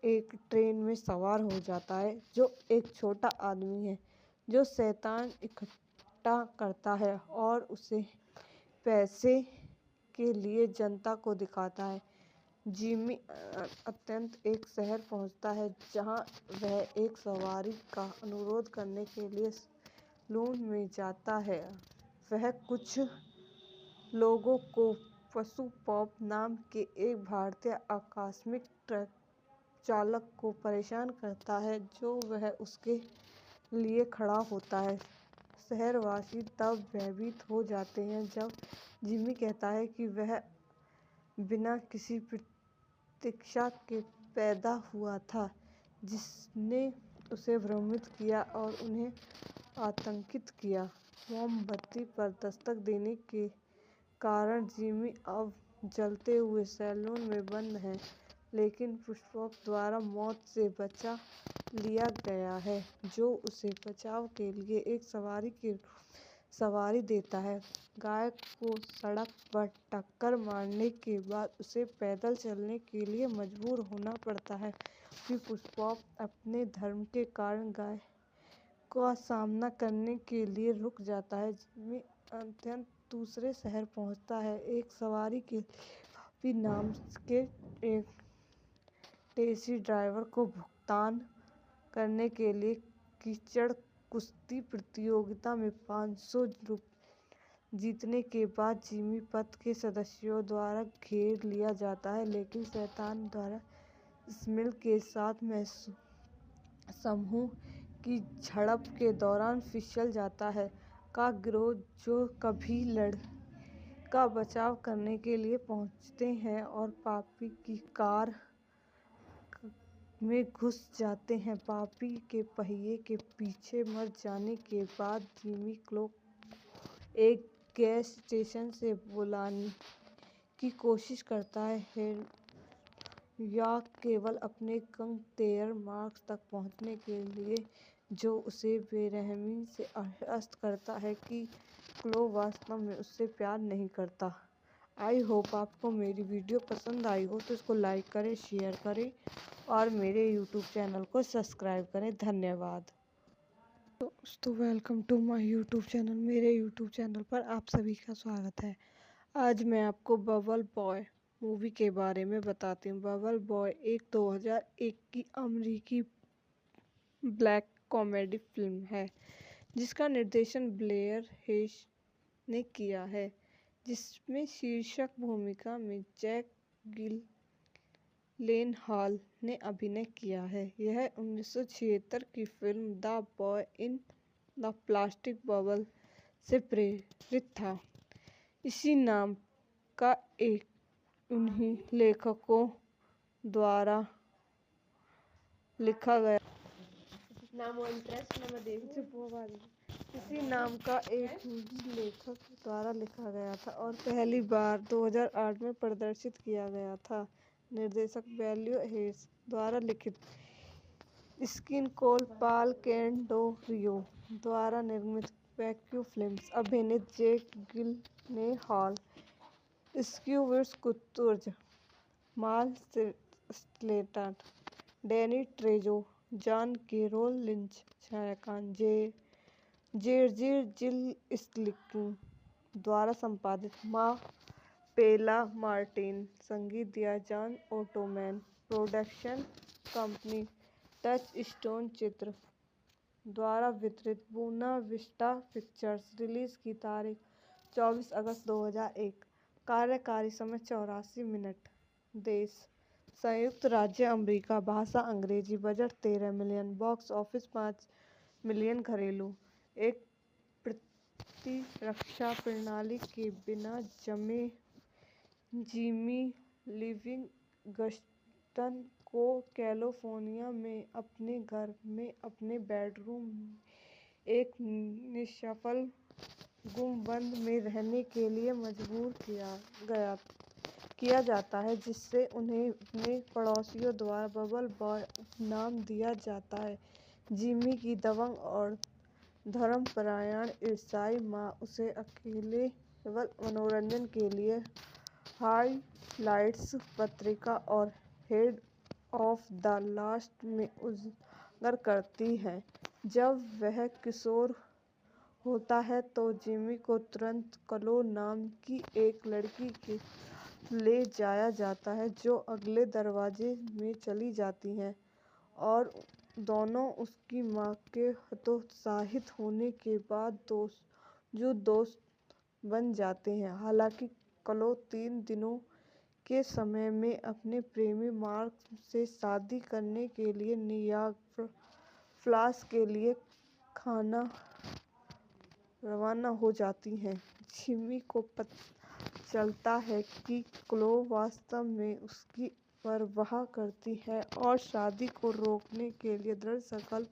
Speaker 3: एक ट्रेन में सवार हो जाता है, जो एक छोटा आदमी है जो शैतान इकट्ठा करता है और उसे पैसे के लिए जनता को दिखाता है। जिमी अत्यंत एक शहर पहुंचता है जहां वह एक सवारी का अनुरोध करने के लिए सैलून में जाता है। वह कुछ लोगों को पशु पॉप नाम के एक भारतीय आकस्मिक ट्रक चालक को परेशान करता है जो वह उसके लिए खड़ा होता है। शहरवासी तब भयभीत हो जाते हैं जब जिमी कहता है कि वह बिना किसी प्रतीक्षा के पैदा हुआ था, जिसने उसे भ्रमित किया और उन्हें आतंकित किया। मोमबत्ती पर दस्तक देने के कारण जिमी अब जलते हुए सैलून में बंद है, लेकिन पुष्पक द्वारा मौत से बचा लिया गया है, जो उसे बचाव के लिए एक सवारी के सवारी देता है। गायक को सड़क पर टक्कर मारने के बाद उसे पैदल चलने के लिए मजबूर होना पड़ता है क्योंकि पुष्पक अपने धर्म के कारण गायक का सामना करने के लिए रुक जाता है। जिमी अत्यंत दूसरे शहर पहुंचता है एक सवारी के बॉबी नाम के एक टैक्सी ड्राइवर को भुगतान करने के लिए कीचड़ कुश्ती प्रतियोगिता में 500 रुपये जीतने के बाद जिमी पथ के सदस्यों द्वारा घेर लिया जाता है, लेकिन शैतान द्वारा स्मिल के साथ समूह की झड़प के दौरान फिसल जाता है। का गिरोह जो कभी का बचाव करने के लिए पहुंचते हैं और पापी की कार में घुस जाते हैं। पापी के पहिए के पीछे मर जाने के बाद जिमी क्लो को एक गैस स्टेशन से बुलाने की कोशिश करता है या केवल अपने गंतव्य मार्ग तक पहुंचने के लिए, जो उसे बेरहमी से आश्वस्त करता है कि क्लो वास्तव में उससे प्यार नहीं करता। आई होप आपको मेरी वीडियो पसंद आई हो तो इसको लाइक करें, शेयर करें और मेरे यूट्यूब चैनल को सब्सक्राइब करें। धन्यवाद दोस्तों। Welcome to my YouTube channel. मेरे यूट्यूब चैनल पर आप सभी का स्वागत है। आज मैं आपको बबल बॉय मूवी के बारे में बताती हूँ। बबल बॉय एक 2001 की अमेरिकी ब्लैक कॉमेडी फिल्म है जिसका निर्देशन ब्लेयर हेश ने किया है, जिसमें शीर्षक भूमिका में जैक गिलेनहॉल ने अभिनय किया है। यह 1976 की film the boy in the plastic bubble से प्रेरित था। इसी नाम का एक उन्हीं लेखकों द्वारा लिखा गया इसी नाम का एक हिंदी लेखक द्वारा लिखा गया था और पहली बार 2008 में प्रदर्शित किया गया था। निर्देशक ब्लेयर हेस द्वारा लिखित, स्क्रीन कोल पाल कैंडोरियो द्वारा निर्मित वैक्यू फिल्म्स, अभिनीत जैक गिलनेहॉल, स्क्यूविट्स Kurtz, Marley Shelton, Danny Trejo, John Carroll Lynch, छायांकन जेर्जी जिल स्लिकिंग द्वारा संपादित, मा पेला मार्टिन, संगीत दिया John Ottman, production company Touchstone चित्र द्वारा वितरित, बुना विस्टा पिक्चर्स, रिलीज की तारीख 24 अगस्त 2001, कार्यकारी समय 84 मिनट, देश संयुक्त राज्य अमेरिका, भाषा अंग्रेजी, budget 13 million, box office 5 million, घरेलू। एक प्रतिरक्षा प्रणाली के बिना जमे जिमी लिविंगस्टन को कैलिफोर्निया में अपने घर में अपने बेडरूम में एक निष्फल गुंबद में रहने के लिए मजबूर किया जाता है, जिससे उन्हें अपने पड़ोसियों द्वारा बबल बॉय उपनाम दिया जाता है। जिमी की दबंग और धर्मपरायण ईसाई माँ उसे केवल मनोरंजन के लिए हाइलाइट्स पत्रिका और हेड ऑफ द लास्ट में उजागर करती है। जब वह किशोर होता है तो जिमी को तुरंत क्लो नाम की एक लड़की के ले जाया जाता है, जो अगले दरवाजे में चली जाती है और दोनों उसकी माँ के हतोत्साहित होने के बाद दोस्त बन जाते हैं। हालांकि क्लो 3 दिनों के समय में अपने प्रेमी मार्क से शादी करने के लिए नियाग्रा फॉल्स के लिए रवाना हो जाती है, जिमी को पता चलता है कि क्लो वास्तव में उसकी परवाह करती है और शादी को रोकने के लिए दृढ़ संकल्प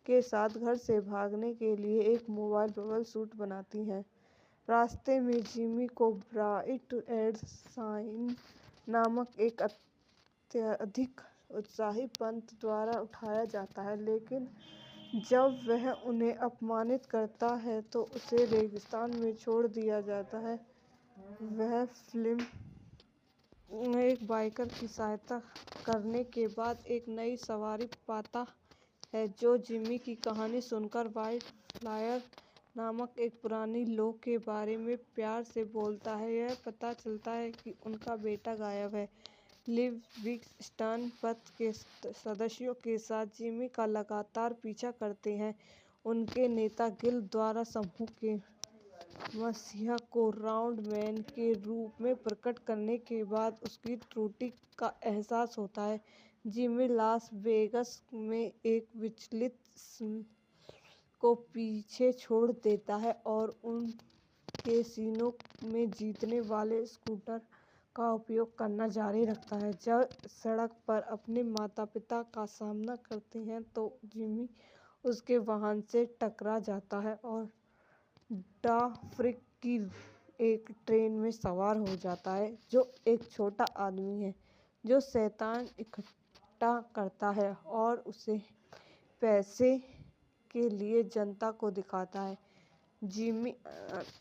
Speaker 3: के साथ घर से भागने के लिए एक मोबाइल बबल सूट बनाती है। रास्ते में जिमी को ब्राइट एंड शाइन नामक एक अत्यधिक उत्साही पंत द्वारा उठाया जाता है, लेकिन जब वह उन्हें अपमानित करता है तो उसे रेगिस्तान में छोड़ दिया जाता है। वह फिल्म में एक बाइकर की सहायता करने के बाद एक नई सवारी पाता है, जो जिमी की कहानी सुनकर व्हाइट फ्लायर नामक एक पुरानी लौ के बारे में प्यार से बोलता है। यह पता चलता है कि उनका बेटा गायब है। लिविंगस्टन पथ के सदस्यों के साथ जिमी का लगातार पीछा करते हैं। उनके नेता गिल द्वारा समूह के मसीहा को राउंड मैन के रूप में प्रकट करने के बाद उसकी त्रुटि का एहसास होता है। जिमी लास वेगास में एक विचलित को पीछे छोड़ देता है और उन कैसीनो में जीतने वाले स्कूटर का उपयोग करना जारी रखता है। जब सड़क पर अपने माता-पिता का सामना करते हैं तो जिमी उसके वाहन से टकरा जाता है और डाफरिक की एक ट्रेन में सवार हो जाता है, जो एक छोटा आदमी है जो शैतान इकट्ठा करता है और उसे पैसे के लिए जनता को दिखाता है। जिमी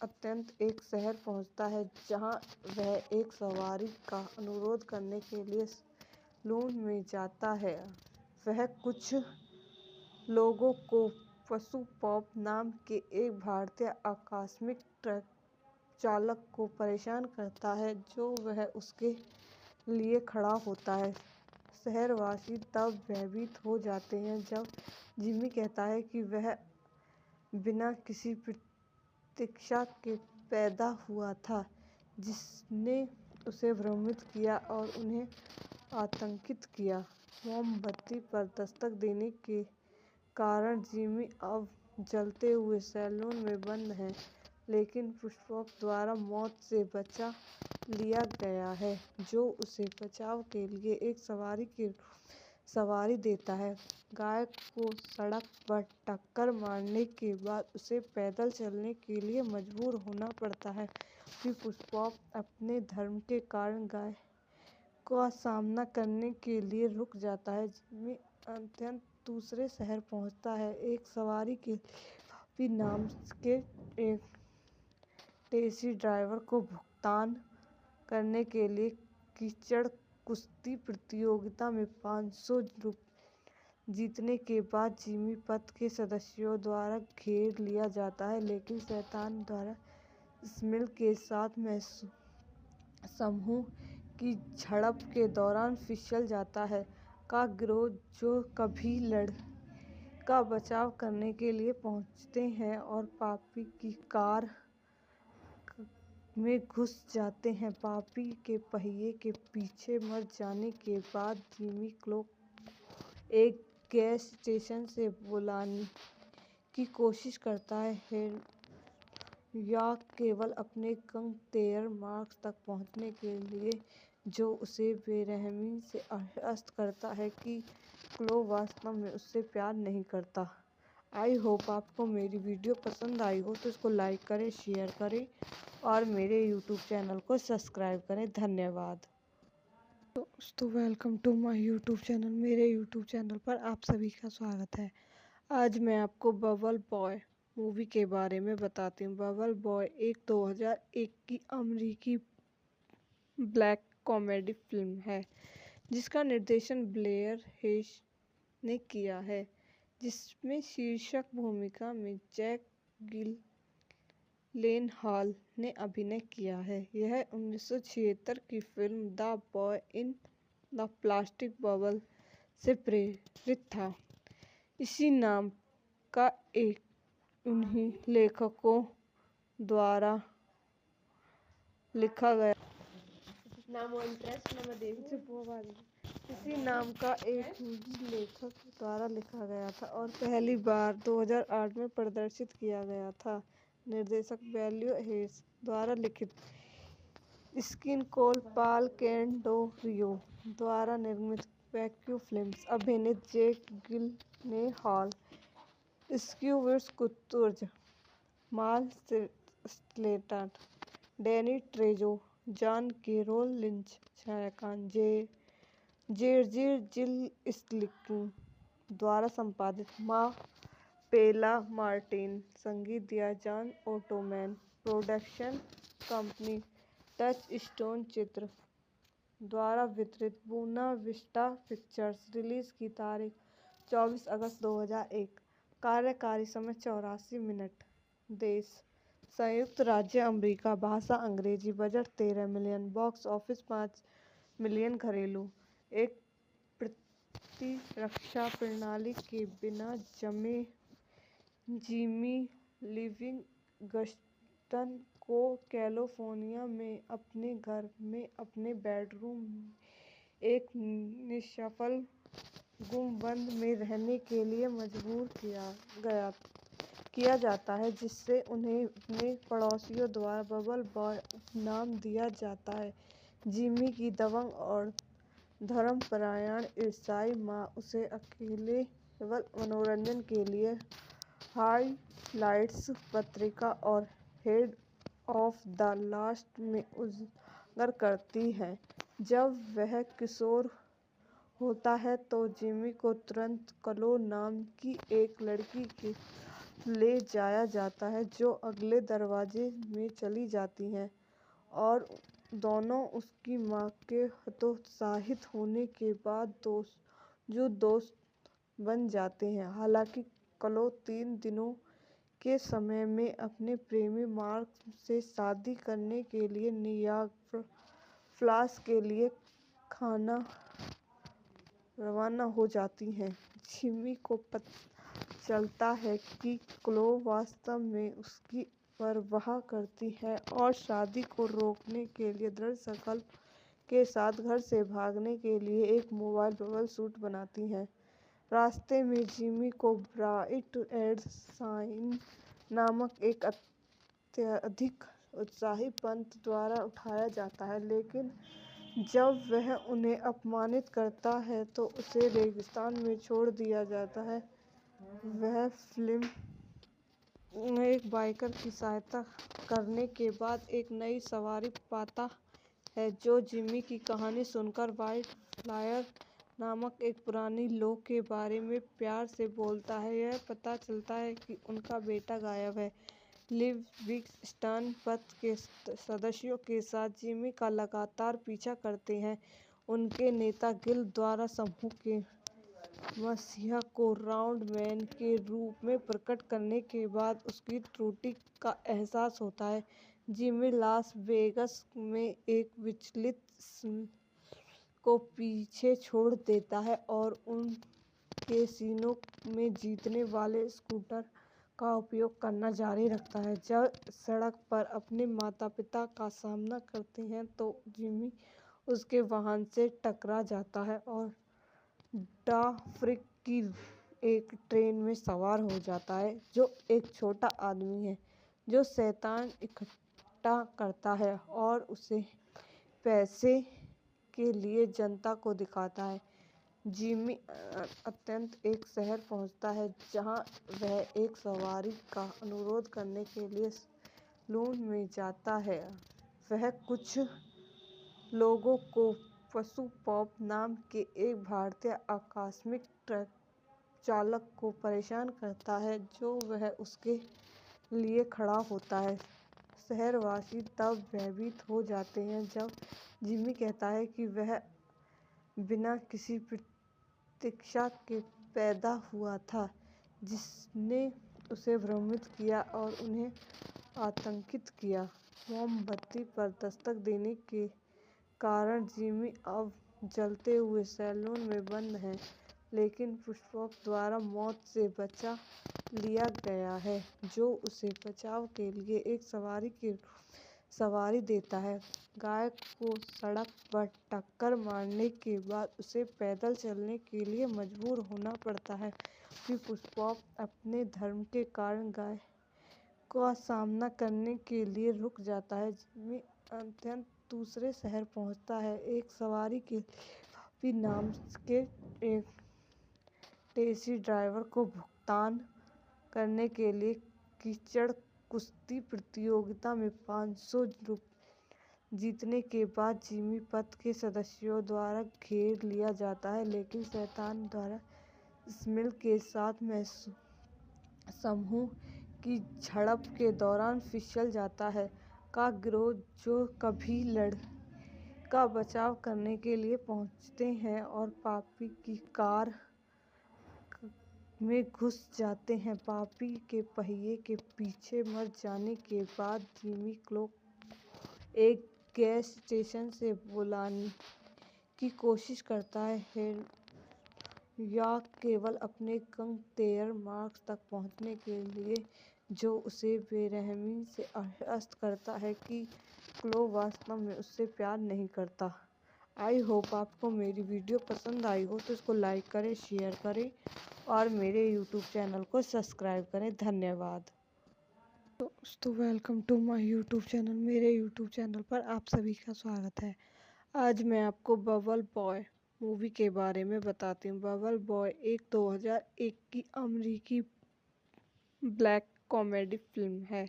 Speaker 3: अत्यंत एक शहर पहुंचता है जहां वह एक सवारी का अनुरोध करने के लिए सैलून में जाता है। वह कुछ लोगों को पशु पॉप नाम के एक भारतीय आकस्मिक ट्रक चालक को परेशान करता है जो वह उसके लिए खड़ा होता है। शहरवासी तब भयभीत हो जाते हैं जब जिमी कहता है कि वह बिना किसी प्रतीक्षा के पैदा हुआ था, जिसने उसे भ्रमित किया और उन्हें आतंकित किया। मोमबत्ती पर दस्तक देने के कारण जिमी अब जलते हुए सैलून में बंद है, लेकिन पुष्पक द्वारा मौत से बचा लिया गया है, जो उसे बचाव के लिए एक सवारी की सवारी देता है। गाय को सड़क पर टक्कर मारने के बाद उसे पैदल चलने के लिए मजबूर होना पड़ता है, कि पुष्पक अपने धर्म के कारण गाय का सामना करने के लिए रुक जाता है। जिमी अत्यंत दूसरे शहर पहुंचता है, एक सवारी के पापी नाम के एक टैक्सी ड्राइवर को भुगतान करने के लिए। कीचड़ कुश्ती प्रतियोगिता में 500 रुपये जीतने के बाद जिमी पथ के सदस्यों द्वारा घेर लिया जाता है, लेकिन शैतान द्वारा स्मिल के साथ समूह की झड़प के दौरान फिसल जाता है। का गिरोह जो कभी का बचाव करने के लिए पहुंचते हैं और पापी की कार में घुस जाते हैं। पापी के पहिए के पीछे मर जाने के बाद जिमी क्लो एक गैस स्टेशन से बुलाने की कोशिश करता है, या केवल अपने कंग तेयर मार्क्स तक पहुंचने के लिए, जो उसे बेरहमी से आश्वस्त करता है कि क्लो वास्तव में उससे प्यार नहीं करता। आई होप आपको मेरी वीडियो पसंद आई हो तो इसको लाइक करें, शेयर करें और मेरे यूट्यूब चैनल को सब्सक्राइब करें। धन्यवाद दोस्तों, welcome to my YouTube channel. मेरे यूट्यूब चैनल पर आप सभी का स्वागत है। आज मैं आपको बबल बॉय मूवी के बारे में बताती हूँ। बबल बॉय एक 2001 की अमेरिकी ब्लैक कॉमेडी फिल्म है, जिसका निर्देशन ब्लेयर हेस ने किया है, जिसमें शीर्षक भूमिका में जैक गिलेनहॉल ने अभिनय किया है। यह 1976 की film the boy in the plastic bubble से प्रेरित था। इसी नाम का एक उन्हीं लेखकों द्वारा लिखा गया इसी नाम का एक लेखक द्वारा लिखा गया था और पहली बार 2008 में प्रदर्शित किया गया था। निर्देशक ब्लेयर हेस द्वारा लिखित, स्क्रीन कोल पॉल कैंडेरोरियो द्वारा निर्मित वैक्यू फिल्म्स। अभिनीत जैक गिलेनहॉल, स्क्विड्स Kurtz, Marley Shelton, Danny Trejo, John Carroll Lynch. छायांकन जेर्जी जिलस्की द्वारा संपादित, मा पेला मार्टिन। संगीत दिया John Ottman. Production company touchstone चित्र द्वारा वितरित, बुना विस्टा पिक्चर्स। रिलीज की तारीख 24 अगस्त 2001। कार्यकारी समय 84 मिनट। देश संयुक्त राज्य अमेरिका। भाषा अंग्रेजी। Budget 13 million. Box office 5 million. घरेलू। एक प्रतिरक्षा प्रणाली के बिना जन्मे जिमी लिविंगस्टन को कैलिफोर्निया में अपने घर में अपने बेडरूम में एक निष्फल गुंबद में रहने के लिए मजबूर किया जाता है, जिससे उन्हें अपने पड़ोसियों द्वारा बबल बॉय उपनाम दिया जाता है। जिमी की दबंग और धर्मपरायण ईसाई माँ उसे केवल मनोरंजन के लिए हाइलाइट्स पत्रिका और हेड ऑफ द लास्ट में उजागर करती है। जब वह किशोर होता है तो जिमी को तुरंत क्लो नाम की एक लड़की के साथ ले जाया जाता है, जो अगले दरवाजे में चली जाती है, और दोनों उसकी माँ के हतोत्साहित होने के बाद दोस्त बन जाते हैं। हालांकि क्लो 3 दिनों के समय में अपने प्रेमी मार्क से शादी करने के लिए नियाग्रा फॉल्स के लिए खाना रवाना हो जाती हैं। जिमी को पता चलता है कि क्लो वास्तव में उसकी परवाह करती है और शादी को रोकने के लिए दृढ़ संकल्प के साथ घर से भागने के लिए एक मोबाइल बबल सूट बनाती है। रास्ते में जिमी को ब्राइट एंड शाइन नामक एक अत्यधिक उत्साही पंत द्वारा उठाया जाता है, लेकिन जब वह उन्हें अपमानित करता है तो उसे रेगिस्तान में छोड़ दिया जाता है। वह फिल्म में एक बाइकर की सहायता करने के बाद एक नई सवारी पाता है जो जिमी की कहानी सुनकर वाइट फ्लायर नामक एक पुरानी लोग के बारे में प्यार से बोलता है। यह पता चलता है कि उनका बेटा गायब है। लिविंगस्टन पथ के सदस्यों के साथ जिमी का लगातार पीछा करते हैं। उनके नेता गिल द्वारा समूह के मसीहा को राउंड मैन के रूप में प्रकट करने के बाद उसकी त्रुटि का एहसास होता है। जिमी लास वेगास में एक विचलित को पीछे छोड़ देता है और उन कैसीनो में जीतने वाले स्कूटर का उपयोग करना जारी रखता है। जब सड़क पर अपने माता पिता का सामना करते हैं तो जिमी उसके वाहन से टकरा जाता है और डाफ्रिक की एक ट्रेन में सवार हो जाता है, जो एक छोटा आदमी है जो शैतान इकट्ठा करता है और उसे पैसे के लिए जनता को दिखाता है। जिमी अत्यंत एक शहर पहुंचता है जहां वह एक सवारी का अनुरोध करने के लिए सैलून में जाता है। वह कुछ लोगों को पशु पॉप नाम के एक भारतीय आकस्मिक ट्रक चालक को परेशान करता है जो वह उसके लिए खड़ा होता है। शहरवासी तब भयभीत हो जाते हैं जब जिमी कहता है कि वह बिना किसी प्रतीक्षा के पैदा हुआ था, जिसने उसे भ्रमित किया और उन्हें आतंकित किया। मोमबत्ती पर दस्तक देने के कारण जिमी अब जलते हुए सैलून में बंद है, लेकिन पुष्पक द्वारा मौत से बचा लिया गया है, जो उसे बचाव के लिए एक सवारी के सवारी देता है। गायक को सड़क पर टक्कर मारने के बाद उसे पैदल चलने के लिए मजबूर होना पड़ता है, फिर पुष्पक अपने धर्म के कारण गायक का सामना करने के लिए रुक जाता है। जिमी अत्यंत दूसरे शहर पहुंचता है, एक सवारी के बॉबी नाम के एक टैक्सी ड्राइवर को भुगतान करने के लिए कीचड़ कुश्ती प्रतियोगिता में 500 रुपये जीतने के बाद जिमी पथ के सदस्यों द्वारा घेर लिया जाता है, लेकिन शैतान द्वारा स्मिल के साथ समूह की झड़प के दौरान फिसल जाता है। का गिरोह जो कभी का बचाव करने के लिए पहुंचते हैं और पापी की कार में घुस जाते हैं। पापी के पहिए के पीछे मर जाने के बाद जिमी क्लो एक गैस स्टेशन से बुलाने की कोशिश करता है या केवल अपने गंतव्य मार्ग तक पहुंचने के लिए, जो उसे बेरहमी से आश्वस्त करता है कि क्लो वास्तव में उससे प्यार नहीं करता। आई होप आपको मेरी वीडियो पसंद आई हो तो इसको लाइक करें, शेयर करें और मेरे यूट्यूब चैनल को सब्सक्राइब करें। धन्यवाद दोस्तों, welcome to my YouTube channel. मेरे यूट्यूब चैनल पर आप सभी का स्वागत है। आज मैं आपको बबल बॉय मूवी के बारे में बताती हूँ। बबल बॉय एक 2001 की अमेरिकी ब्लैक कॉमेडी फिल्म है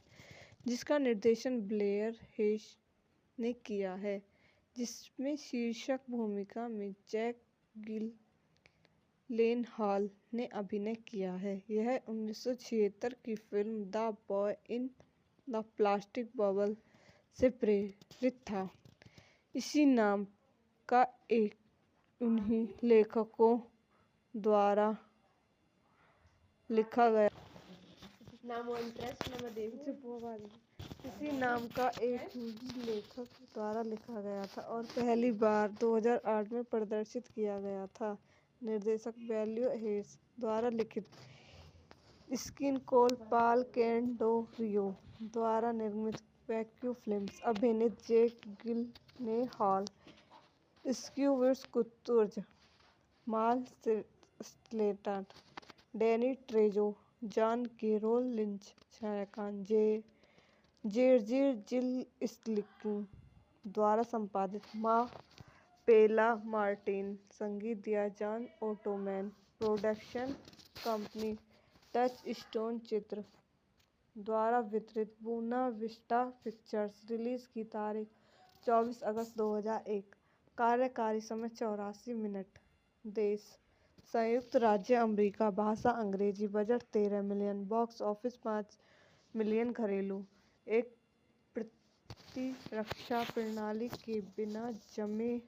Speaker 3: जिसका निर्देशन ब्लेयर हेस ने किया है, जिसमें शीर्षक भूमिका में जैक जिलेनहॉल ने अभिनय किया है। यह 1976 की film the boy in the plastic bubble से प्रेरित था। इसी नाम का एक उन्हीं लेखकों द्वारा लिखा गया इसी नाम का एक हिंदी लेखक द्वारा लिखा गया था और पहली बार 2008 में प्रदर्शित किया गया था। निर्देशक वैल्यू हेड्स द्वारा लिखित स्किन कोल पाल कैंडोरियो द्वारा निर्मित वैक्यू फिल्म्स। अभिनीत जैक गिलनेहॉल, स्क्विड्स Kurtz, Marley Shelton, Danny Trejo, John Carroll Lynch, छायांकन जेर्जी जिल द्वारा संपादित, माँ पेला मार्टिन, संगीत दिया John Ottman, production company Touchstone चित्र द्वारा वितरित, बुना विस्टा पिक्चर्स। रिलीज की तारीख 24 अगस्त 2001। कार्यकारी समय 84 मिनट। देश संयुक्त राज्य अमेरिका, भाषा अंग्रेजी, budget 13 million, box office 5 million. घरेलू एक प्रतिरक्षा प्रणाली के बिना जन्मे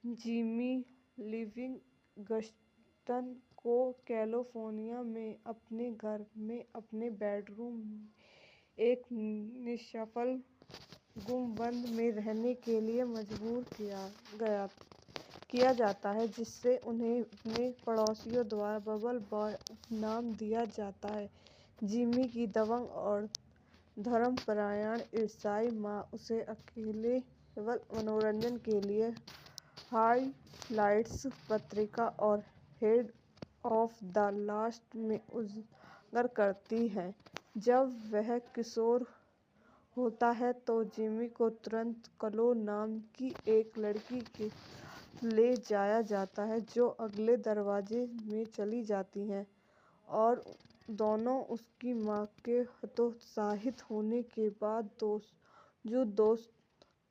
Speaker 3: जिमी लिविंगस्टन को कैलिफोर्निया में अपने घर में अपने बेडरूम में एक निष्फल गुंबद में रहने के लिए मजबूर किया जाता है, जिससे उन्हें अपने पड़ोसियों द्वारा बबल बॉय उपनाम दिया जाता है। जिमी की दबंग और धर्मपरायण ईसाई माँ उसे केवल मनोरंजन के लिए हाइलाइट्स पत्रिका और हेड ऑफ द लास्ट में उजागर करती है। जब वह किशोर होता है तो जिमी को तुरंत क्लो नाम की एक लड़की के ले जाया जाता है, जो अगले दरवाजे में चली जाती है और दोनों उसकी माँ के हतोत्साहित होने के बाद दोस्त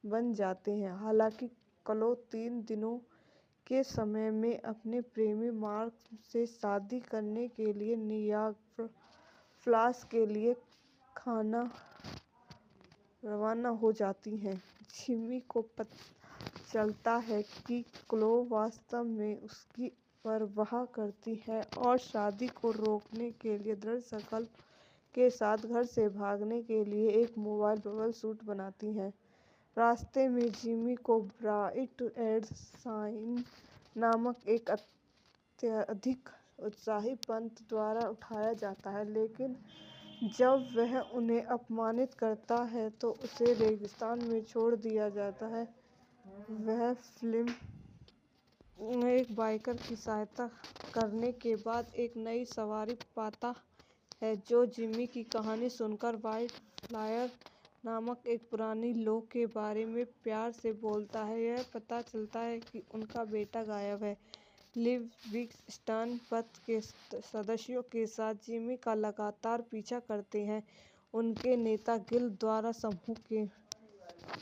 Speaker 3: बन जाते हैं। हालांकि क्लो 3 दिनों के समय में अपने प्रेमी मार्क से शादी करने के लिए नियाग्रा फॉल्स के लिए रवाना हो जाती है, जिमी को पता चलता है कि क्लो वास्तव में उसकी परवाह करती है और शादी को रोकने के लिए दृढ़ संकल्प के साथ घर से भागने के लिए एक मोबाइल बबल सूट बनाती है। रास्ते में जिमी को ब्राइट एंड शाइन नामक एक अत्यधिक उत्साही पंथ द्वारा उठाया जाता है, लेकिन जब वह उन्हें अपमानित करता है तो उसे रेगिस्तान में छोड़ दिया जाता है। वह फिल्म में एक बाइकर की सहायता करने के बाद एक नई सवारी पाता है, जो जिमी की कहानी सुनकर व्हाइट फ्लायर नामक एक पुरानी लौ के बारे में प्यार से बोलता है। यह पता चलता है कि उनका बेटा गायब है। लिविंगस्टन पंथ के सदस्यों के साथ जिमी का लगातार पीछा करते हैं। उनके नेता गिल द्वारा समूह के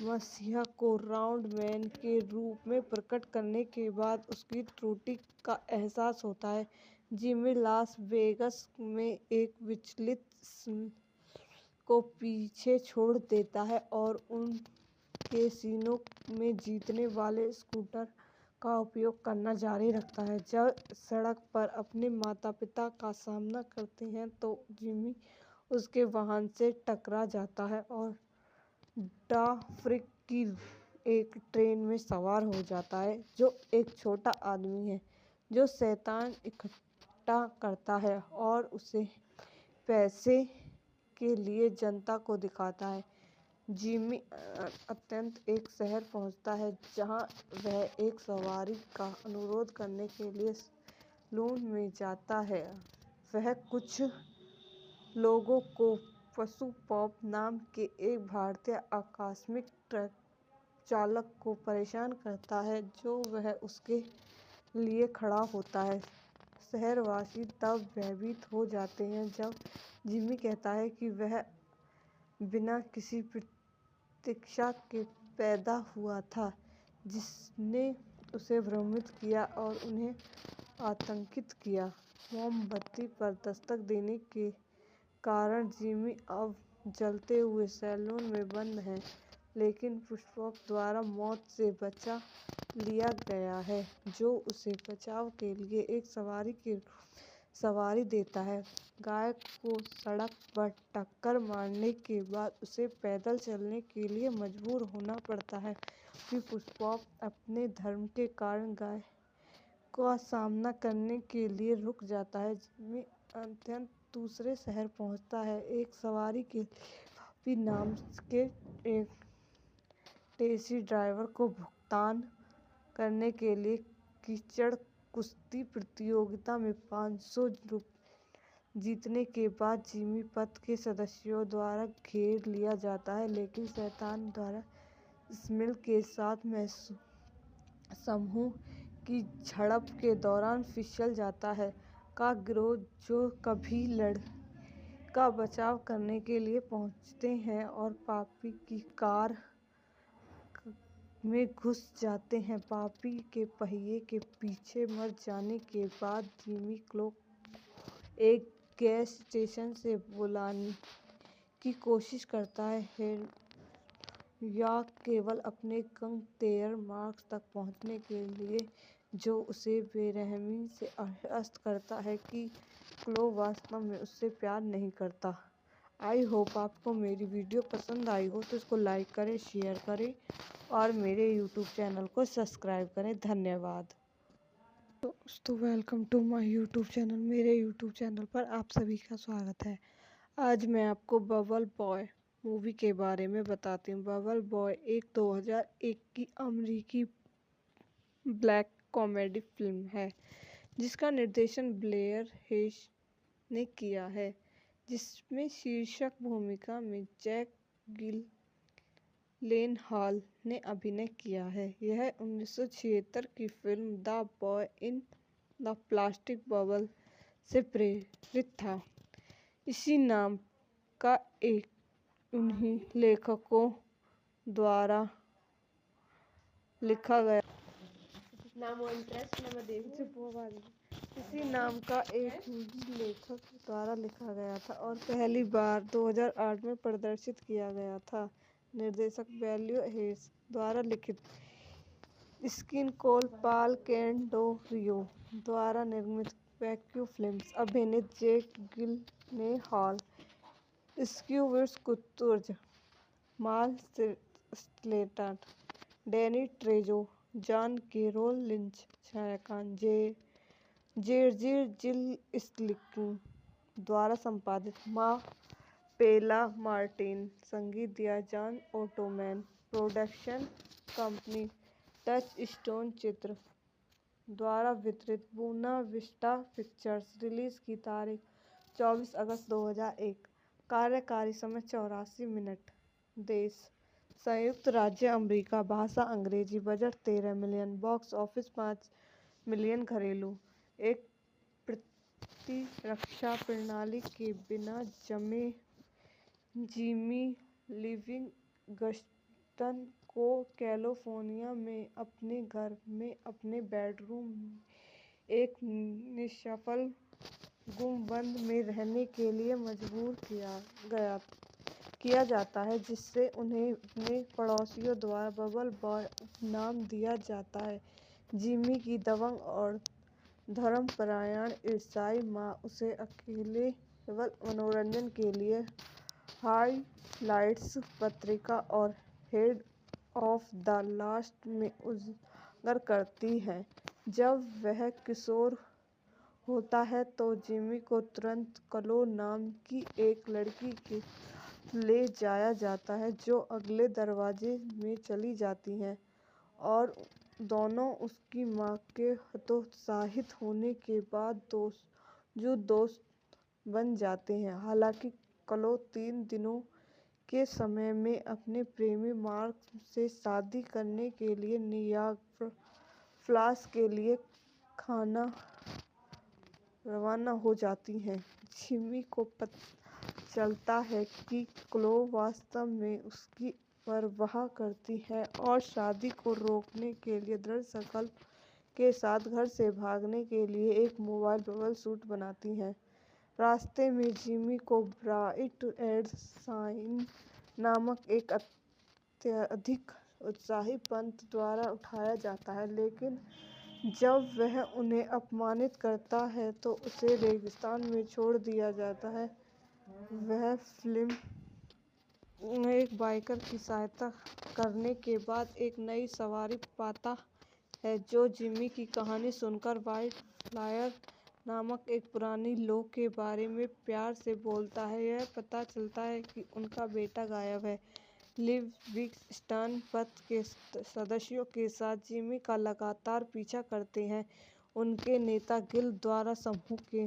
Speaker 3: मसीहा को राउंड मैन के रूप में प्रकट करने के बाद उसकी त्रुटि का एहसास होता है। जिमी लास वेगास में एक विचलित को पीछे छोड़ देता है और उन कैसीनो में जीतने वाले स्कूटर का उपयोग करना जारी रखता है। जब सड़क पर अपने माता-पिता का सामना करते हैं तो जिमी उसके वाहन से टकरा जाता है और डाफरिक की एक ट्रेन में सवार हो जाता है, जो एक छोटा आदमी है जो शैतान इकट्ठा करता है और उसे पैसे के लिए जनता को दिखाता है। जिमी अत्यंत एक शहर पहुंचता है जहां वह एक सवारी का अनुरोध करने के लिए सैलून में जाता है। वह कुछ लोगों को पशु पॉप नाम के एक भारतीय आकस्मिक ट्रक चालक को परेशान करता है, जो वह उसके लिए खड़ा होता है। शहरवासी तब भयभीत हो जाते हैं जब जिमी कहता है कि वह बिना किसी प्रतीक्षा के पैदा हुआ था, जिसने उसे भ्रमित किया और उन्हें आतंकित किया। मोमबत्ती पर दस्तक देने के कारण जिमी अब जलते हुए सैलून में बंद है, लेकिन पुष्पक द्वारा मौत से बचा लिया गया है, जो उसे बचाव के लिए एक सवारी के रूप में सवारी देता है। गाय को सड़क पर टक्कर मारने के बाद उसे पैदल चलने के लिए मजबूर होना पड़ता है, फिर पुष्पॉप अपने धर्म के कारण गाय का सामना करने के लिए रुक जाता है। जिम्मी अंततः दूसरे शहर पहुंचता है। एक सवारी के भी नाम के एक टैक्सी ड्राइवर को भुगतान करने के लिए कीचड़ कुश्ती प्रतियोगिता में 500 रुपये जीतने के बाद जिमी पथ के सदस्यों द्वारा घेर लिया जाता है, लेकिन शैतान द्वारा स्मिल के साथ समूह की झड़प के दौरान फिसल जाता है। का गिरोह जो कभी का बचाव करने के लिए पहुंचते हैं और पापी की कार में घुस जाते हैं। पापी के पहिए के पीछे मर जाने के बाद जिमी क्लो एक गैस स्टेशन से बुलाने की कोशिश करता है या केवल अपने गंग तेयर मार्क्स तक पहुंचने के लिए, जो उसे बेरहमी से आश्वस्त करता है कि क्लो वास्तव में उससे प्यार नहीं करता। आई होप आपको मेरी वीडियो पसंद आई हो तो इसको लाइक करें, शेयर करें और मेरे यूट्यूब चैनल को सब्सक्राइब करें। धन्यवाद। दोस्तों, welcome to my YouTube channel. मेरे यूट्यूब चैनल पर आप सभी का स्वागत है। आज मैं आपको बबल बॉय मूवी के बारे में बताती हूँ। बबल बॉय एक 2001 की अमेरिकी ब्लैक कॉमेडी फिल्म है जिसका निर्देशन ब्लेयर हेस ने किया है, जिसमें शीर्षक भूमिका में जैक गिलेनहॉल ने अभिनय किया है। यह 1976 की film the boy in the plastic bubble से प्रेरित था। इसी नाम का एक उन्हीं लेखकों द्वारा लिखा गया था और पहली बार 2008 में प्रदर्शित किया गया था। निर्देशक ब्लेयर हेस द्वारा लिखित, स्क्रीन कोल पॉल कैंडेरोरियो द्वारा निर्मित वैक्यू फिल्म्स। अभिनीत जैक गिलेनहॉल, स्क्विड Kurtz, Marley Shelton, Danny Trejo, John Carroll Lynch. छायांकन जेर्जी जिल स्किलिंग द्वारा संपादित, मा पेला मार्टिन। संगीत दिया John Ottman. Production company touchstone चित्र द्वारा वितरित, बुना विस्टा पिक्चर्स। रिलीज की तारीख 24 अगस्त 2001। कार्यकारी समय 84 मिनट। देश संयुक्त राज्य अमेरिका। भाषा अंग्रेजी। Budget 13 million. Box office 5 million. घरेलू। एक प्रतिरक्षा प्रणाली के बिना जन्मे जिमी लिविंगस्टन को कैलिफोर्निया में अपने घर में अपने बेडरूम में एक निष्फल गुंबद में रहने के लिए मजबूर किया जाता है, जिससे उन्हें अपने पड़ोसियों द्वारा बबल बॉय उपनाम दिया जाता है। जिमी की दबंग और धर्मपरायण ईसाई माँ उसे केवल मनोरंजन के लिए हाइलाइट्स पत्रिका और हेड ऑफ द लास्ट में उजागर करती है। जब वह किशोर होता है तो जिमी को तुरंत क्लो नाम की एक लड़की के ले जाया जाता है, जो अगले दरवाजे में चली जाती है और दोनों उसकी माँ के हतोत्साहित होने के बाद दोस्त बन जाते हैं। हालांकि क्लो 3 दिनों के समय में अपने प्रेमी मार्क से शादी करने के लिए नियाग्रा फॉल्स के लिए रवाना हो जाती हैं, जिमी को पता चलता है कि क्लो वास्तव में उसकी परवाह करती है और शादी को रोकने के लिए दृढ़ संकल्प के साथ घर से भागने के लिए एक मोबाइल बबल सूट बनाती है। रास्ते में जिमी को ब्राइट एंड शाइन नामक एक अत्यधिक उत्साही पंथ द्वारा उठाया जाता है, लेकिन जब वह उन्हें अपमानित करता है तो उसे रेगिस्तान में छोड़ दिया जाता है। वह फिल्म में एक बाइकर की सहायता करने के बाद एक नई सवारी पाता है जो जिमी की कहानी सुनकर वाइट फ्लायर नामक एक पुरानी लोग के बारे में प्यार से बोलता है। यह पता चलता है कि उनका बेटा गायब है। लिविंगस्टन पथ के सदस्यों के साथ जिमी का लगातार पीछा करते हैं। उनके नेता गिल द्वारा समूह के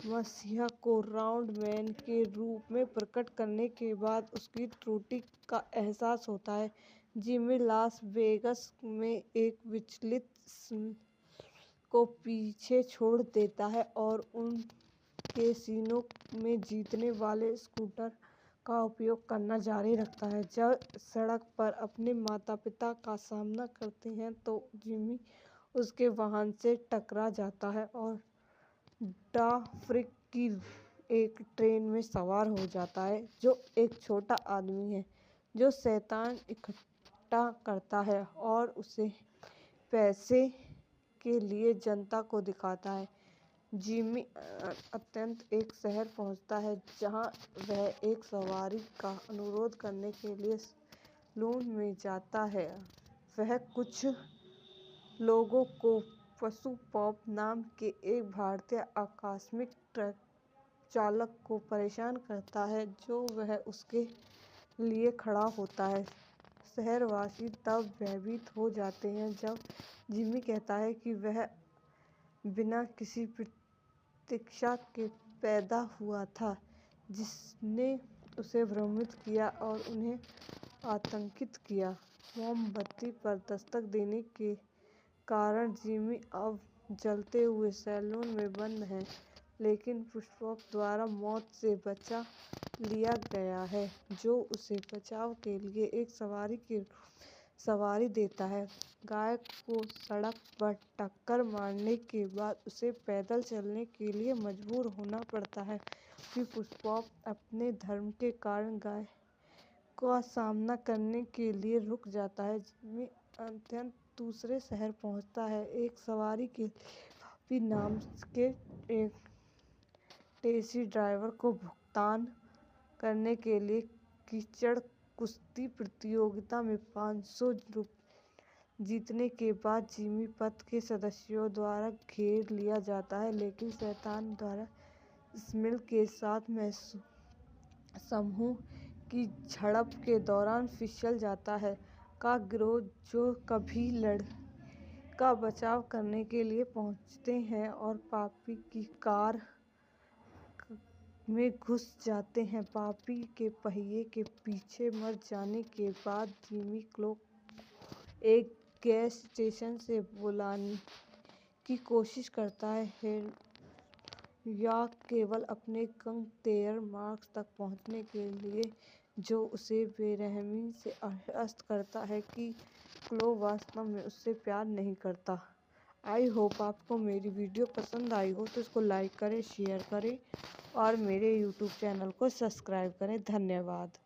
Speaker 3: मसीहा को राउंड मैन के रूप में प्रकट करने के बाद उसकी त्रुटि का एहसास होता है। जिमी लास वेगास में एक विचलित को पीछे छोड़ देता है और उन कैसीनो में जीतने वाले स्कूटर का उपयोग करना जारी रखता है। जब सड़क पर अपने माता पिता का सामना करते हैं तो जिमी उसके वाहन से टकरा जाता है और डाफ्रिक की एक ट्रेन में सवार हो जाता है जो एक छोटा आदमी है जो शैतान इकट्ठा करता है और उसे पैसे के लिए जनता को दिखाता है। जिमी अत्यंत एक शहर पहुंचता है जहां वह एक सवारी का अनुरोध करने के लिए सैलून में जाता है। वह कुछ लोगों को पशु पॉप नाम के एक भारतीय आकस्मिक ट्रक चालक को परेशान करता है जो वह उसके लिए खड़ा होता है। शहरवासी तब भयभीत हो जाते हैं जब जिमी कहता है कि वह बिना किसी प्रतीक्षा के पैदा हुआ था जिसने उसे भ्रमित किया और उन्हें आतंकित किया। मोमबत्ती पर दस्तक देने के कारण जिमी अब जलते हुए सैलून में बंद है लेकिन पुष्पक द्वारा मौत से बचा लिया गया है जो उसे बचाव के लिए एक सवारी की सवारी देता है। गायक को सड़क पर टक्कर मारने के बाद उसे पैदल चलने के लिए मजबूर होना पड़ता है कि पुष्पक अपने धर्म के कारण गायक का सामना करने के लिए रुक जाता है। जिमी अत्यंत दूसरे शहर पहुंचता है एक सवारी के भी नाम के एक टैक्सी ड्राइवर को भुगतान करने के लिए कीचड़ कुश्ती प्रतियोगिता में 500 रुपये जीतने के बाद जिमी पथ के सदस्यों द्वारा घेर लिया जाता है लेकिन शैतान द्वारा स्मिल के साथ समूह की झड़प के दौरान फिसल जाता है। का गिरोह जो कभी का बचाव करने के लिए पहुंचते हैं और पापी की कार में घुस जाते हैं। पापी के पहिए के पीछे मर जाने के बाद जिमी को एक गैस स्टेशन से बुलाने की कोशिश करता है या केवल अपने गंतव्य मार्ग तक पहुंचने के लिए जो उसे बेरहमी से आश्वस्त करता है कि क्लो वास्तव में उससे प्यार नहीं करता। आई होप आपको मेरी वीडियो पसंद आई हो तो इसको लाइक करें, शेयर करें और मेरे यूट्यूब चैनल को सब्सक्राइब करें। धन्यवाद।